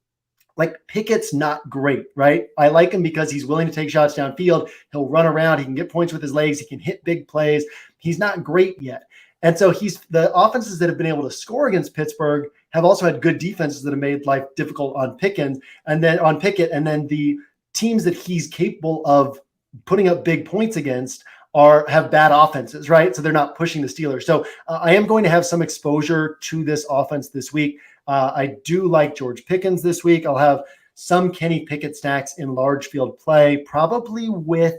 like Pickett's not great, right? I like him because he's willing to take shots downfield. He'll run around. He can get points with his legs. He can hit big plays. He's not great yet. And so the offenses that have been able to score against Pittsburgh have also had good defenses that have made life difficult on Pickett. And then the teams that he's capable of putting up big points against have bad offenses, right? So they're not pushing the Steelers. So I am going to have some exposure to this offense this week. I do like George Pickens this week. I'll have some Kenny Pickett stacks in large field play, probably with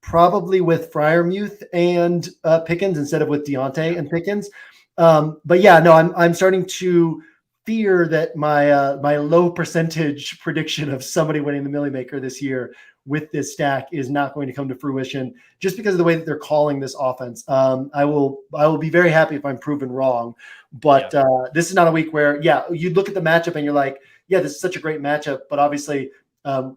Freiermuth and Pickens instead of with Deontay and Pickens. But yeah, no, I'm starting to fear that my low percentage prediction of somebody winning the Millie Maker this year with this stack is not going to come to fruition just because of the way that they're calling this offense. I will be very happy if I'm proven wrong, but this is not a week where, you look at the matchup and you're like, yeah, this is such a great matchup. But obviously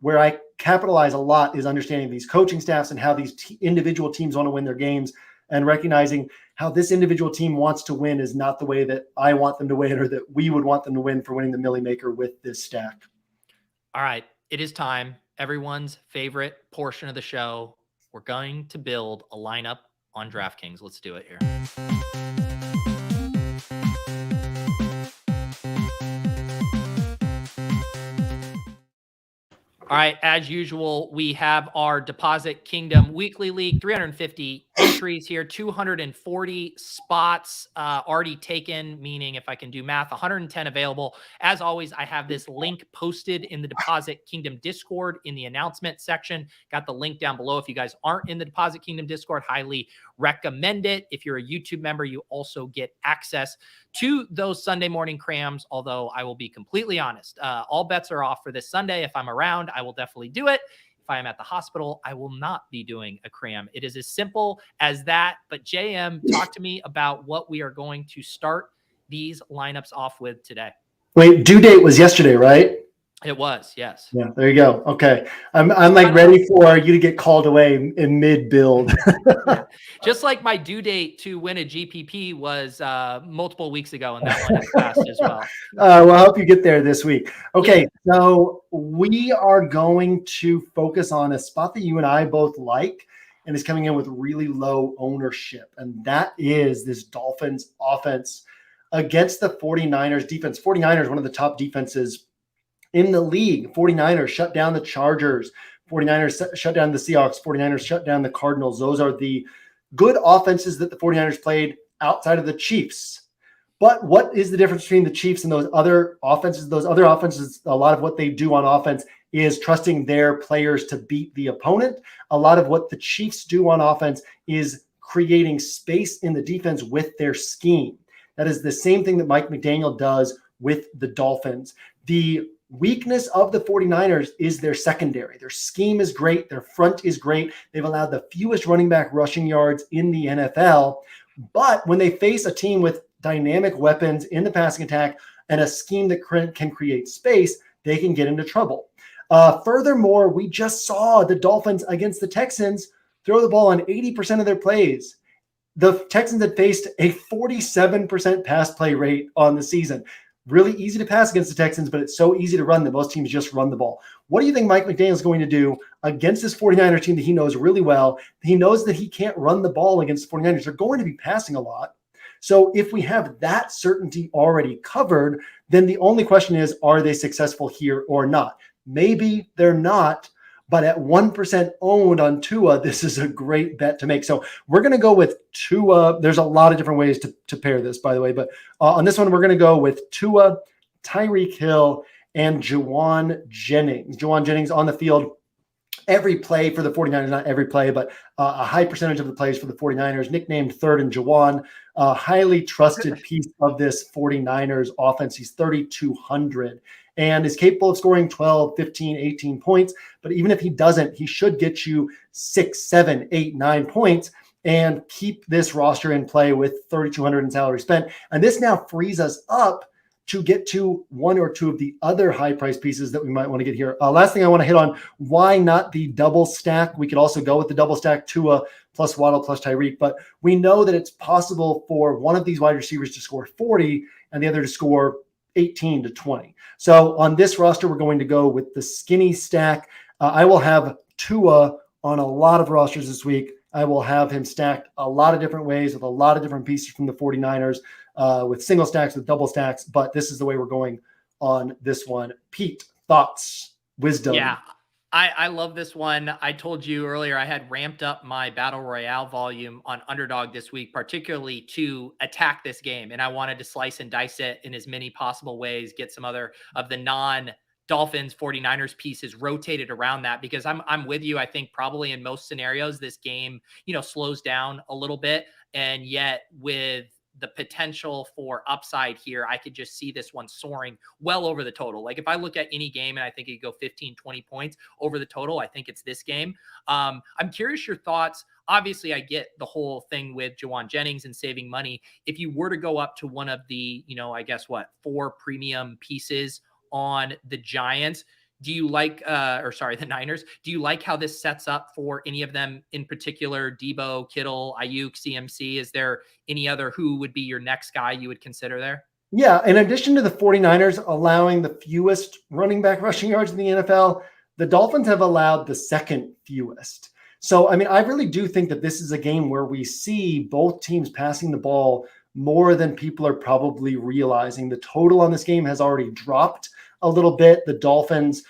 where I capitalize a lot is understanding these coaching staffs and how these individual teams want to win their games, and recognizing how this individual team wants to win is not the way that I want them to win or that we would want them to win for winning the Millie Maker with this stack. All right, it is time. Everyone's favorite portion of the show. We're going to build a lineup on DraftKings. Let's do it here. All right, as usual, we have our Deposit Kingdom Weekly League, 350 entries here, 240 spots already taken, meaning if I can do math, 110 available. As always, I have this link posted in the Deposit Kingdom Discord in the announcement section. Got the link down below. If you guys aren't in the Deposit Kingdom Discord, highly recommend it. If you're a YouTube member, you also get access to those Sunday morning crams, although I will be completely honest, all bets are off for this Sunday. If I'm around, I will definitely do it. If I am at the hospital, I will not be doing a cram. It is as simple as that. But JM, talk to me about what we are going to start these lineups off with today. Wait, due date was yesterday, right? It was, yes. Yeah, there you go. Okay. I'm like ready for you to get called away in mid build. Just like my due date to win a GPP was multiple weeks ago, and that one has passed as well. Well, I hope you get there this week. Okay, so we are going to focus on a spot that you and I both like and is coming in with really low ownership, and that is this Dolphins offense against the 49ers defense. 49ers, one of the top defenses in the league. 49ers shut down the Chargers. 49ers shut down the Seahawks. 49ers shut down the Cardinals. Those are the good offenses that the 49ers played outside of the Chiefs. But what is the difference between the Chiefs and those other offenses? Those other offenses, a lot of what they do on offense is trusting their players to beat the opponent. A lot of what the Chiefs do on offense is creating space in the defense with their scheme. That is the same thing that Mike McDaniel does with the Dolphins. The weakness of the 49ers is their secondary. Their scheme is great. Their front is great. They've allowed the fewest running back rushing yards in the NFL. But when they face a team with dynamic weapons in the passing attack and a scheme that can create space, they can get into trouble. Furthermore, we just saw the Dolphins against the Texans throw the ball on 80% of their plays. The Texans had faced a 47% pass play rate on the season. Really easy to pass against the Texans, but it's so easy to run that most teams just run the ball. What do you think Mike McDaniel is going to do against this 49er team that he knows really well? He knows that he can't run the ball against the 49ers. They're going to be passing a lot. So if we have that certainty already covered, then the only question is, are they successful here or not? Maybe they're not, but at 1% owned on Tua, this is a great bet to make. So we're going to go with Tua. There's a lot of different ways to pair this, by the way. But on this one, we're going to go with Tua, Tyreek Hill, and Juwan Jennings. Juwan Jennings on the field every play for the 49ers, not every play, but a high percentage of the plays for the 49ers, nicknamed third and Jawan, a highly trusted piece of this 49ers offense. He's 3,200 and is capable of scoring 12, 15, 18 points. But even if he doesn't, he should get you 6, 7, 8, 9 points and keep this roster in play with 3,200 in salary spent. And this now frees us up to get to one or two of the other high price pieces that we might want to get here. Last thing I want to hit on, why not the double stack? We could also go with the double stack, Tua plus Waddle plus Tyreek, but we know that it's possible for one of these wide receivers to score 40 and the other to score 18 to 20. So on this roster, we're going to go with the skinny stack. I will have Tua on a lot of rosters this week. I will have him stacked a lot of different ways with a lot of different pieces from the 49ers, with single stacks, with double stacks, but this is the way we're going on this one. Pete, thoughts, wisdom? Yeah, I love this one. I told you earlier I had ramped up my Battle Royale volume on Underdog this week, particularly to attack this game. And I wanted to slice and dice it in as many possible ways, get some other of the non-Dolphins 49ers pieces rotated around that, because I'm with you. I think probably in most scenarios, this game, slows down a little bit. And yet with the potential for upside here, I could just see this one soaring well over the total. Like if I look at any game and I think it could go 15, 20 points over the total, I think it's this game. I'm curious your thoughts. Obviously I get the whole thing with Jawan Jennings and saving money. If you were to go up to one of the, I guess 4 premium pieces on the Giants, do you like, the Niners? Do you like how this sets up for any of them in particular? Debo, Kittle, Ayuk, CMC? Is there any other who would be your next guy you would consider there? Yeah. In addition to the 49ers allowing the fewest running back rushing yards in the NFL, the Dolphins have allowed the second fewest. So, I really do think that this is a game where we see both teams passing the ball more than people are probably realizing. The total on this game has already dropped a little bit. The Dolphins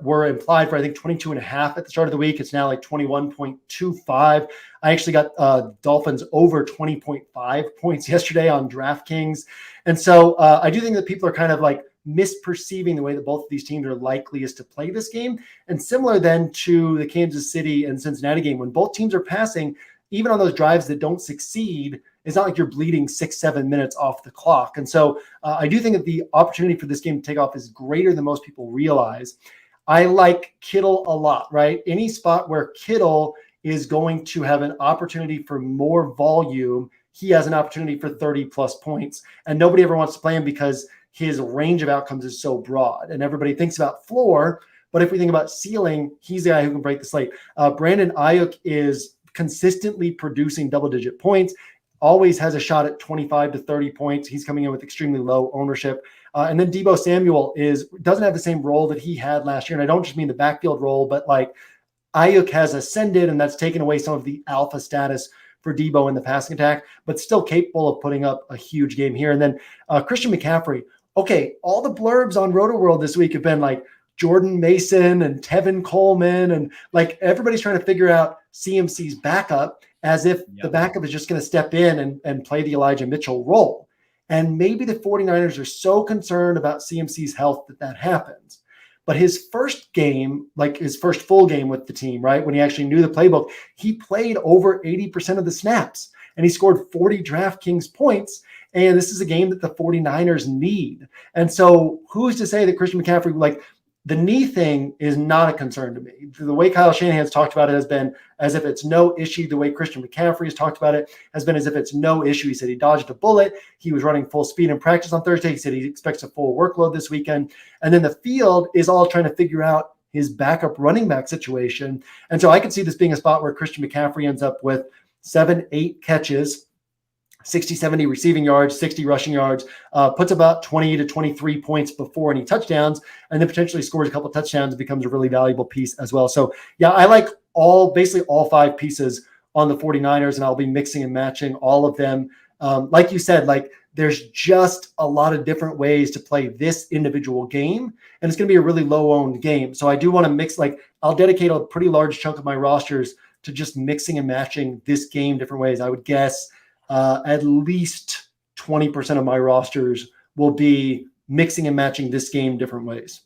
were implied for, I think, 22.5 at the start of the week. It's now like 21.25. I actually got Dolphins over 20.5 points yesterday on DraftKings. And so I do think that people are kind of like misperceiving the way that both of these teams are likeliest to play this game. And similar then to the Kansas City and Cincinnati game, when both teams are passing, even on those drives that don't succeed, it's not like you're bleeding 6-7 minutes off the clock. And so I do think that the opportunity for this game to take off is greater than most people realize. I like Kittle a lot, right? Any spot where Kittle is going to have an opportunity for more volume, he has an opportunity for 30 plus points. And nobody ever wants to play him because his range of outcomes is so broad. And everybody thinks about floor, but if we think about ceiling, he's the guy who can break the slate. Brandon Ayuk is consistently producing double-digit points, always has a shot at 25 to 30 points. He's coming in with extremely low ownership. And then Deebo Samuel doesn't have the same role that he had last year. And I don't just mean the backfield role, but like Ayuk has ascended, and that's taken away some of the alpha status for Deebo in the passing attack, but still capable of putting up a huge game here. And then Christian McCaffrey. Okay, all the blurbs on RotoWorld this week have been like Jordan Mason and Tevin Coleman, and like everybody's trying to figure out CMC's backup as if the backup is just going to step in and play the Elijah Mitchell role. And maybe the 49ers are so concerned about CMC's health that happens. But his first game, like his first full game with the team, right, when he actually knew the playbook, he played over 80% of the snaps and he scored 40 DraftKings points. And this is a game that the 49ers need. And so who's to say that Christian McCaffrey, like the knee thing is not a concern to me. The way Kyle Shanahan's talked about it has been as if it's no issue. The way Christian McCaffrey has talked about it has been as if it's no issue. He said he dodged a bullet. He was running full speed in practice on Thursday. He said he expects a full workload this weekend. And then the field is all trying to figure out his backup running back situation. And so I could see this being a spot where Christian McCaffrey ends up with 7-8 catches, 60, 70 receiving yards, 60 rushing yards, puts about 20 to 23 points before any touchdowns, and then potentially scores a couple of touchdowns and becomes a really valuable piece as well. So yeah, I like basically all 5 pieces on the 49ers, and I'll be mixing and matching all of them. Like you said, like there's just a lot of different ways to play this individual game, and it's going to be a really low owned game. So I do want to mix, like I'll dedicate a pretty large chunk of my rosters to just mixing and matching this game different ways. I would guess at least 20% of my rosters will be mixing and matching this game different ways.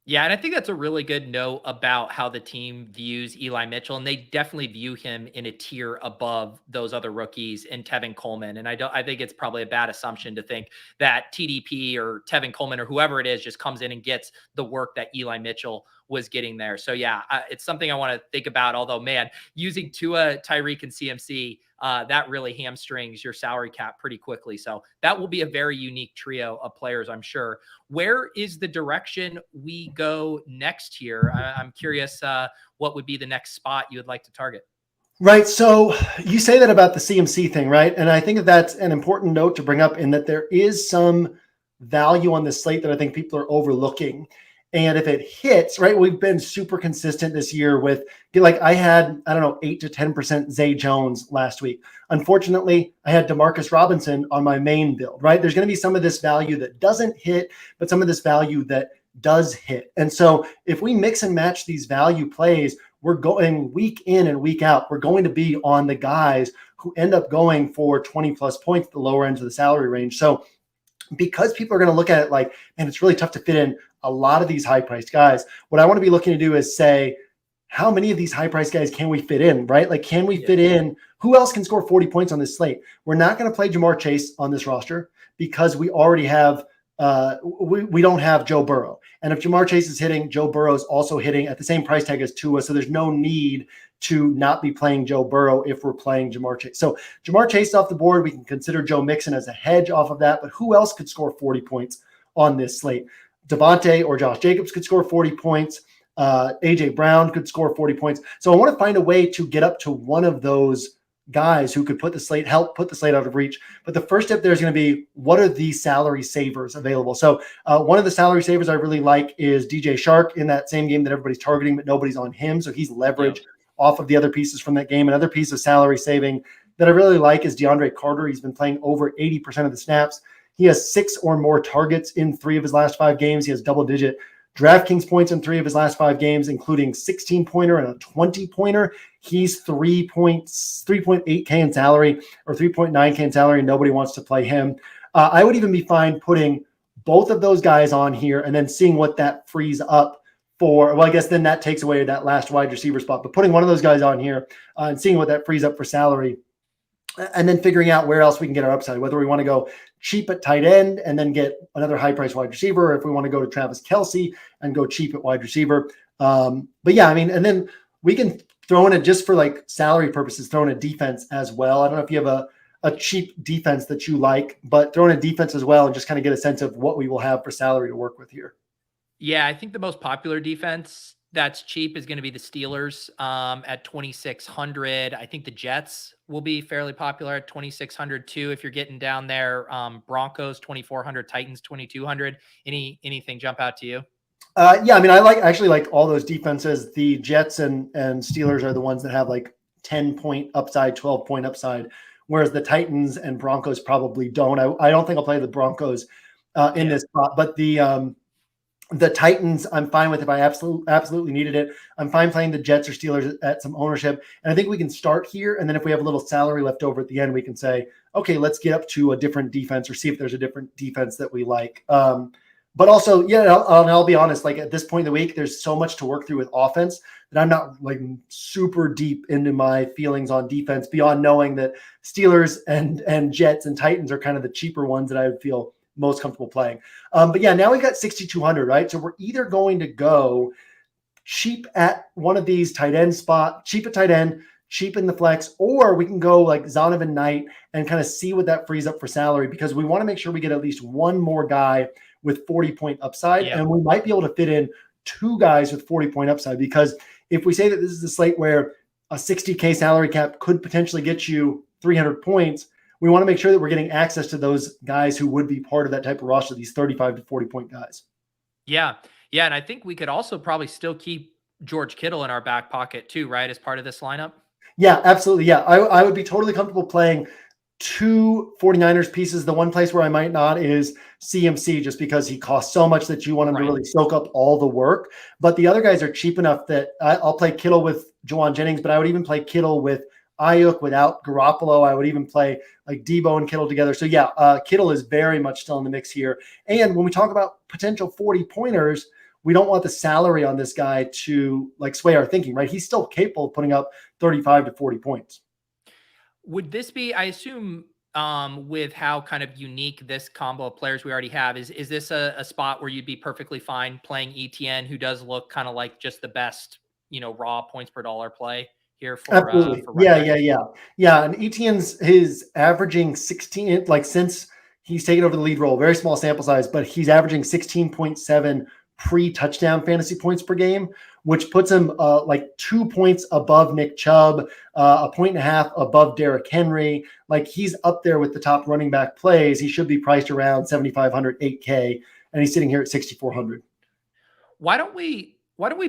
Yeah, and I think that's a really good note about how the team views Eli Mitchell, and they definitely view him in a tier above those other rookies and Tevin Coleman. And I think it's probably a bad assumption to think that TDP or Tevin Coleman or whoever it is just comes in and gets the work that Eli Mitchell was getting there. So yeah, it's something I want to think about. Although, man, using Tua, Tyreek, and CMC, that really hamstrings your salary cap pretty quickly. So that will be a very unique trio of players, I'm sure. Where is the direction we go next here? I'm curious what would be the next spot you would like to target? Right. So you say that about the CMC thing, right? And I think that that's an important note to bring up in that there is some value on this slate that I think people are overlooking. And if it hits, right, we've been super consistent this year with, like, I had, I don't know, 8 to 10% Zay Jones last week. Unfortunately, I had Demarcus Robinson on my main build, right? There's going to be some of this value that doesn't hit, but some of this value that does hit. And so if we mix and match these value plays, we're going week in and week out. We're going to be on the guys who end up going for 20 plus points at the lower end of the salary range. So because people are going to look at it like, man, it's really tough to fit in a lot of these high priced guys. What I want to be looking to do is say, how many of these high priced guys can we fit in, right? Like, can we fit in? Who else can score 40 points on this slate? We're not going to play Jamar Chase on this roster because we already have, we don't have Joe Burrow. And if Jamar Chase is hitting, Joe Burrow is also hitting at the same price tag as Tua. So there's no need to not be playing Joe Burrow if we're playing Jamar Chase. So Jamar Chase off the board, we can consider Joe Mixon as a hedge off of that. But who else could score 40 points on this slate? Devontae or Josh Jacobs could score 40 points. AJ Brown could score 40 points. So I want to find a way to get up to one of those guys who could help put the slate out of reach. But the first step there is going to be, what are the salary savers available? So one of the salary savers I really like is DJ Shark in that same game that everybody's targeting, but nobody's on him. So he's leverage off of the other pieces from that game. Another piece of salary saving that I really like is DeAndre Carter. He's been playing over 80% of the snaps. He has 6 or more targets in 3 of his last 5 games. He has double-digit DraftKings points in 3 of his last 5 games, including 16-pointer and a 20-pointer. He's 3.8K in salary or 3.9K in salary, and nobody wants to play him. I would even be fine putting both of those guys on here and then seeing what that frees up for. Well, I guess then that takes away that last wide receiver spot. But putting one of those guys on here and seeing what that frees up for salary, and then figuring out where else we can get our upside, whether we want to go cheap at tight end and then get another high-priced wide receiver, or if we want to go to Travis Kelce and go cheap at wide receiver. But yeah, I mean, and then we can throw in it just for like salary purposes, throw in a defense as well. I don't know if you have a cheap defense that you like, but throw in a defense as well and just kind of get a sense of what we will have for salary to work with here. Yeah, I think the most popular defense that's cheap is going to be the Steelers at 2,600. I think the Jets will be fairly popular at 2,600 too. If you're getting down there, Broncos 2,400, Titans 2,200. Anything jump out to you? Yeah, I mean, I actually like all those defenses. The Jets and Steelers are the ones that have like 10-point upside, 12-point upside, whereas the Titans and Broncos probably don't. I don't think I'll play the Broncos in this spot, but the Titans, I'm fine with if I absolutely needed it. I'm fine playing the Jets or Steelers at some ownership. And I think we can start here. And then if we have a little salary left over at the end, we can say, okay, let's get up to a different defense or see if there's a different defense that we like. But also, yeah, I'll be honest, like at this point in the week, there's so much to work through with offense that I'm not like super deep into my feelings on defense beyond knowing that Steelers and Jets and Titans are kind of the cheaper ones that I would feel most comfortable playing. But yeah, now we got 6,200, right? So we're either going to go cheap at one of these tight end spot, cheap at tight end, cheap in the flex, or we can go like Zonovan Knight and kind of see what that frees up for salary, because we want to make sure we get at least one more guy with 40-point upside. And we might be able to fit in 2 guys with 40-point upside, because if we say that this is a slate where a 60K salary cap could potentially get you 300 points, we want to make sure that we're getting access to those guys who would be part of that type of roster, these 35 to 40-point guys. Yeah. Yeah. And I think we could also probably still keep George Kittle in our back pocket too, right? As part of this lineup. Yeah, absolutely. Yeah. I would be totally comfortable playing 2 49ers pieces. The one place where I might not is CMC, just because he costs so much that you want him to really soak up all the work. But the other guys are cheap enough that I'll play Kittle with Juwan Jennings, but I would even play Kittle with Ayuk without Garoppolo. I would even play like Debo and Kittle together. So yeah, Kittle is very much still in the mix here. And when we talk about potential 40-pointers, we don't want the salary on this guy to like sway our thinking, right? He's still capable of putting up 35 to 40 points. Would this be, I assume, with how kind of unique this combo of players we already have, is this a spot where you'd be perfectly fine playing ETN, who does look kind of like just the best, raw points per dollar play here Absolutely. for Yeah, running backs? yeah. And Etienne's his averaging 16, like since he's taken over the lead role, very small sample size, but he's averaging 16.7 pre-touchdown fantasy points per game, which puts him like 2 points above Nick Chubb, a point and a half above Derrick Henry. Like he's up there with the top running back plays. He should be priced around 7,500, 8K, and he's sitting here at 6,400. Why don't we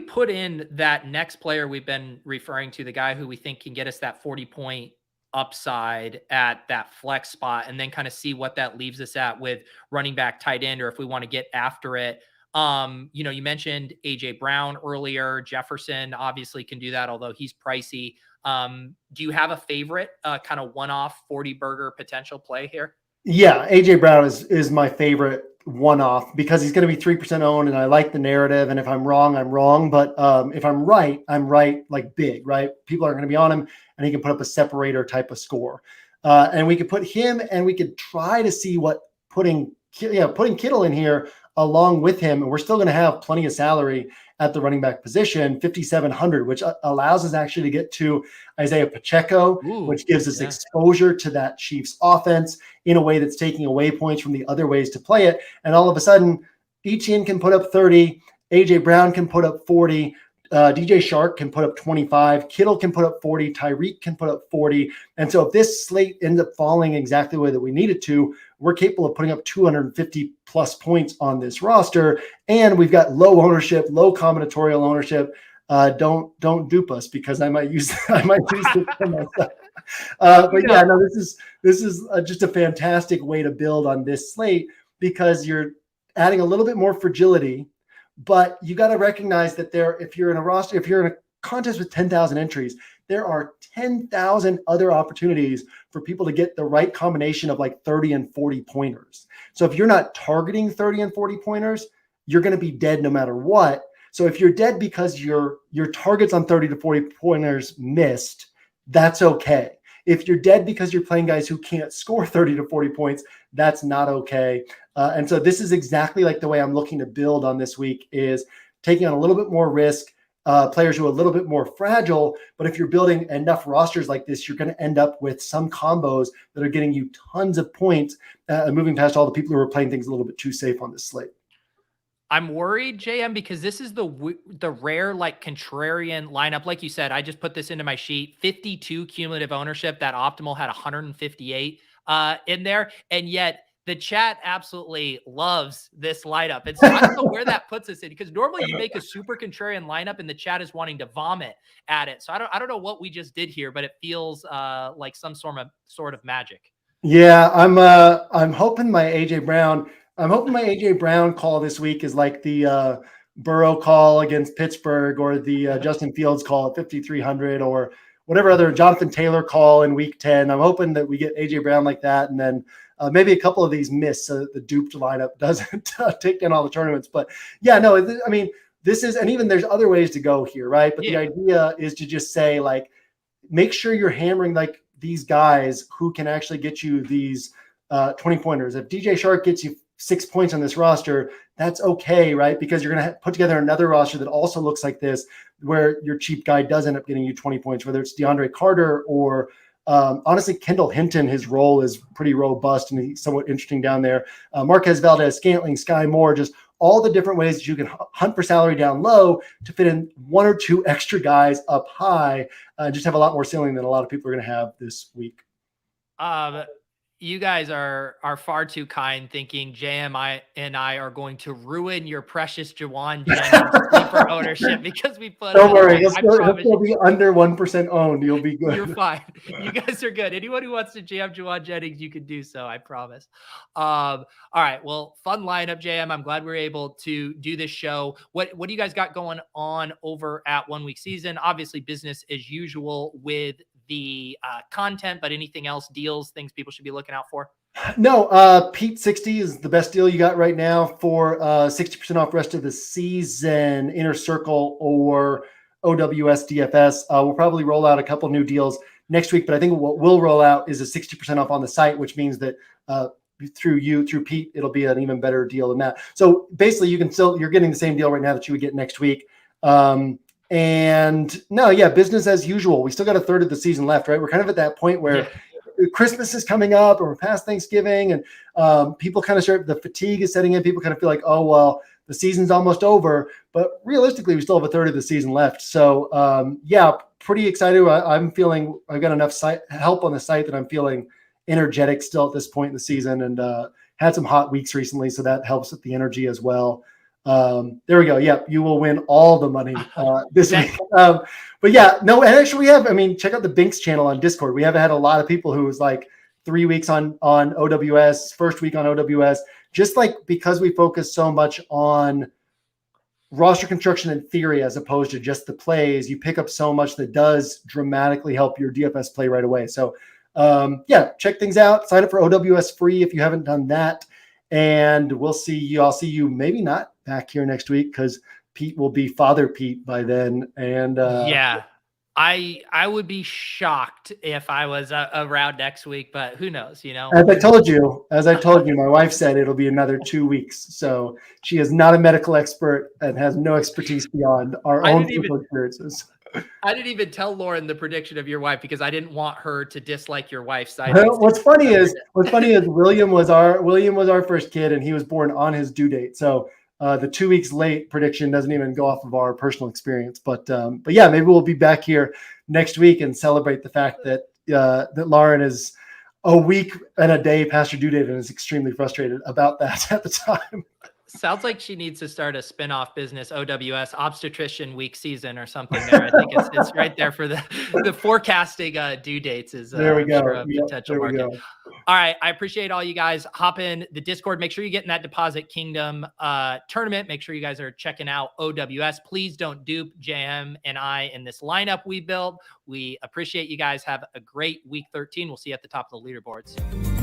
put in that next player we've been referring to, the guy who we think can get us that 40-point upside at that flex spot, and then kind of see what that leaves us at with running back, tight end, or if we want to get after it. You mentioned AJ Brown earlier. Jefferson obviously can do that, although he's pricey. Do you have a favorite kind of one-off 40 burger potential play here? Yeah, AJ Brown is my favorite one-off because he's going to be 3% owned, and I like the narrative. And if I'm wrong, I'm wrong. But if I'm right like big, right? People are going to be on him, and he can put up a separator type of score. And we could put him, and we could try to see what putting Kittle in here along with him, and we're still going to have plenty of salary at the running back position, 5,700, which allows us actually to get to Isaiah Pacheco, which gives us exposure to that Chiefs offense in a way that's taking away points from the other ways to play it. And all of a sudden, Etienne can put up 30, AJ Brown can put up 40, DJ Shark can put up 25, Kittle can put up 40, Tyreek can put up 40. And so if this slate ends up falling exactly the way that we need it to, we're capable of putting up 250 plus points on this roster. And we've got low ownership, low combinatorial ownership. Don't dupe us, because I might use it for myself. But yeah, no, this is just a fantastic way to build on this slate, because you're adding a little bit more fragility. But you got to recognize that if you're in a contest with 10,000 entries, there are 10,000 other opportunities for people to get the right combination of like 30 and 40 pointers. So if you're not targeting 30 and 40 pointers, you're going to be dead no matter what. So if you're dead because your targets on 30 to 40 pointers missed, that's okay. If you're dead because you're playing guys who can't score 30 to 40 points, that's not okay. And so this is exactly like the way I'm looking to build on this week, is taking on a little bit more risk, players who are a little bit more fragile. But if you're building enough rosters like this, you're going to end up with some combos that are getting you tons of points, moving past all the people who are playing things a little bit too safe on this slate. I'm worried, JM, because this is the rare, like, contrarian lineup. Like you said, I just put this into my sheet. 52 cumulative ownership. That optimal had 158 in there. And yet the chat absolutely loves this lineup. And so I don't know where that puts us in, because normally you make a super contrarian lineup and the chat is wanting to vomit at it. So I don't know what we just did here, but it feels like some sort of magic. Yeah, I'm hoping my AJ Brown call this week is like the Burrow call against Pittsburgh, or the Justin Fields call at 5,300, or whatever other Jonathan Taylor call in week 10. I'm hoping that we get AJ Brown like that, and then maybe a couple of these miss, so that the duped lineup doesn't take down all the tournaments. But yeah, no, I mean, this is, and even there's other ways to go here, right? But the idea is to just say, like, make sure you're hammering like these guys who can actually get you these 20 pointers. If DJ Shark gets you 6 points on this roster, that's okay, right? Because you're going to put together another roster that also looks like this, where your cheap guy does end up getting you 20 points, whether it's DeAndre Carter or honestly, Kendall Hinton. His role is pretty robust and he's somewhat interesting down there. Marquez Valdez-Scantling, Sky Moore, just all the different ways that you can hunt for salary down low to fit in one or two extra guys up high, just have a lot more ceiling than a lot of people are going to have this week. You guys are far too kind, thinking JM and I are going to ruin your precious Jawan Jennings sleeper ownership because we put. Don't worry, he'll still be under 1% owned. You'll be good. You're fine. You guys are good. Anyone who wants to jam Jawan Jennings, you can do so. I promise. All right. Well, fun lineup, JM. I'm glad we were able to do this show. What do you guys got going on over at 1 Week Season? Obviously, business as usual with the content, but anything else, deals, things people should be looking out for? No, Pete 60 is the best deal you got right now for 60% off rest of the season, Inner Circle or OWS DFS. We'll probably roll out a couple new deals next week, but I think what we'll roll out is a 60% off on the site, which means that through Pete, it'll be an even better deal than that. So basically you're getting the same deal right now that you would get next week. And no, yeah, business as usual. We still got a third of the season left, right? We're kind of at that point where Christmas is coming up, or we're past Thanksgiving, and people kind of the fatigue is setting in. People kind of feel like, oh, well, the season's almost over, but realistically, we still have a third of the season left. So, yeah, pretty excited. I'm feeling I've got enough help on the site that I'm feeling energetic still at this point in the season, and had some hot weeks recently, so that helps with the energy as well. There we go. Yep, you will win all the money this week. But yeah, no, and actually check out the Binks channel on Discord. We have had a lot of people who was like 3 weeks on OWS, first week on OWS, just like because we focus so much on roster construction and theory as opposed to just the plays, you pick up so much that does dramatically help your DFS play right away. So yeah, check things out. Sign up for OWS free if you haven't done that. And we'll see you. I'll see you maybe not back here next week because Pete will be Father Pete by then. And yeah, I would be shocked if I was around next week, but who knows, As I told you, my wife said it'll be another 2 weeks. So she is not a medical expert and has no expertise beyond our own personal experiences. I didn't even tell Lauren the prediction of your wife because I didn't want her to dislike your wife's side. What's funny is William was our first kid, and he was born on his due date. So the 2 weeks late prediction doesn't even go off of our personal experience. But yeah, maybe we'll be back here next week and celebrate the fact that that Lauren is a week and a day past her due date and is extremely frustrated about that at the time. Sounds like she needs to start a spin-off business, OWS, obstetrician week season or something there. I think it's right there for the forecasting due dates is there we go. Sure a potential market. All right. I appreciate all you guys. Hop in the Discord. Make sure you get in that Deposit Kingdom tournament. Make sure you guys are checking out OWS. Please don't dupe JM and I in this lineup we built. We appreciate you guys. Have a great week 13. We'll see you at the top of the leaderboards.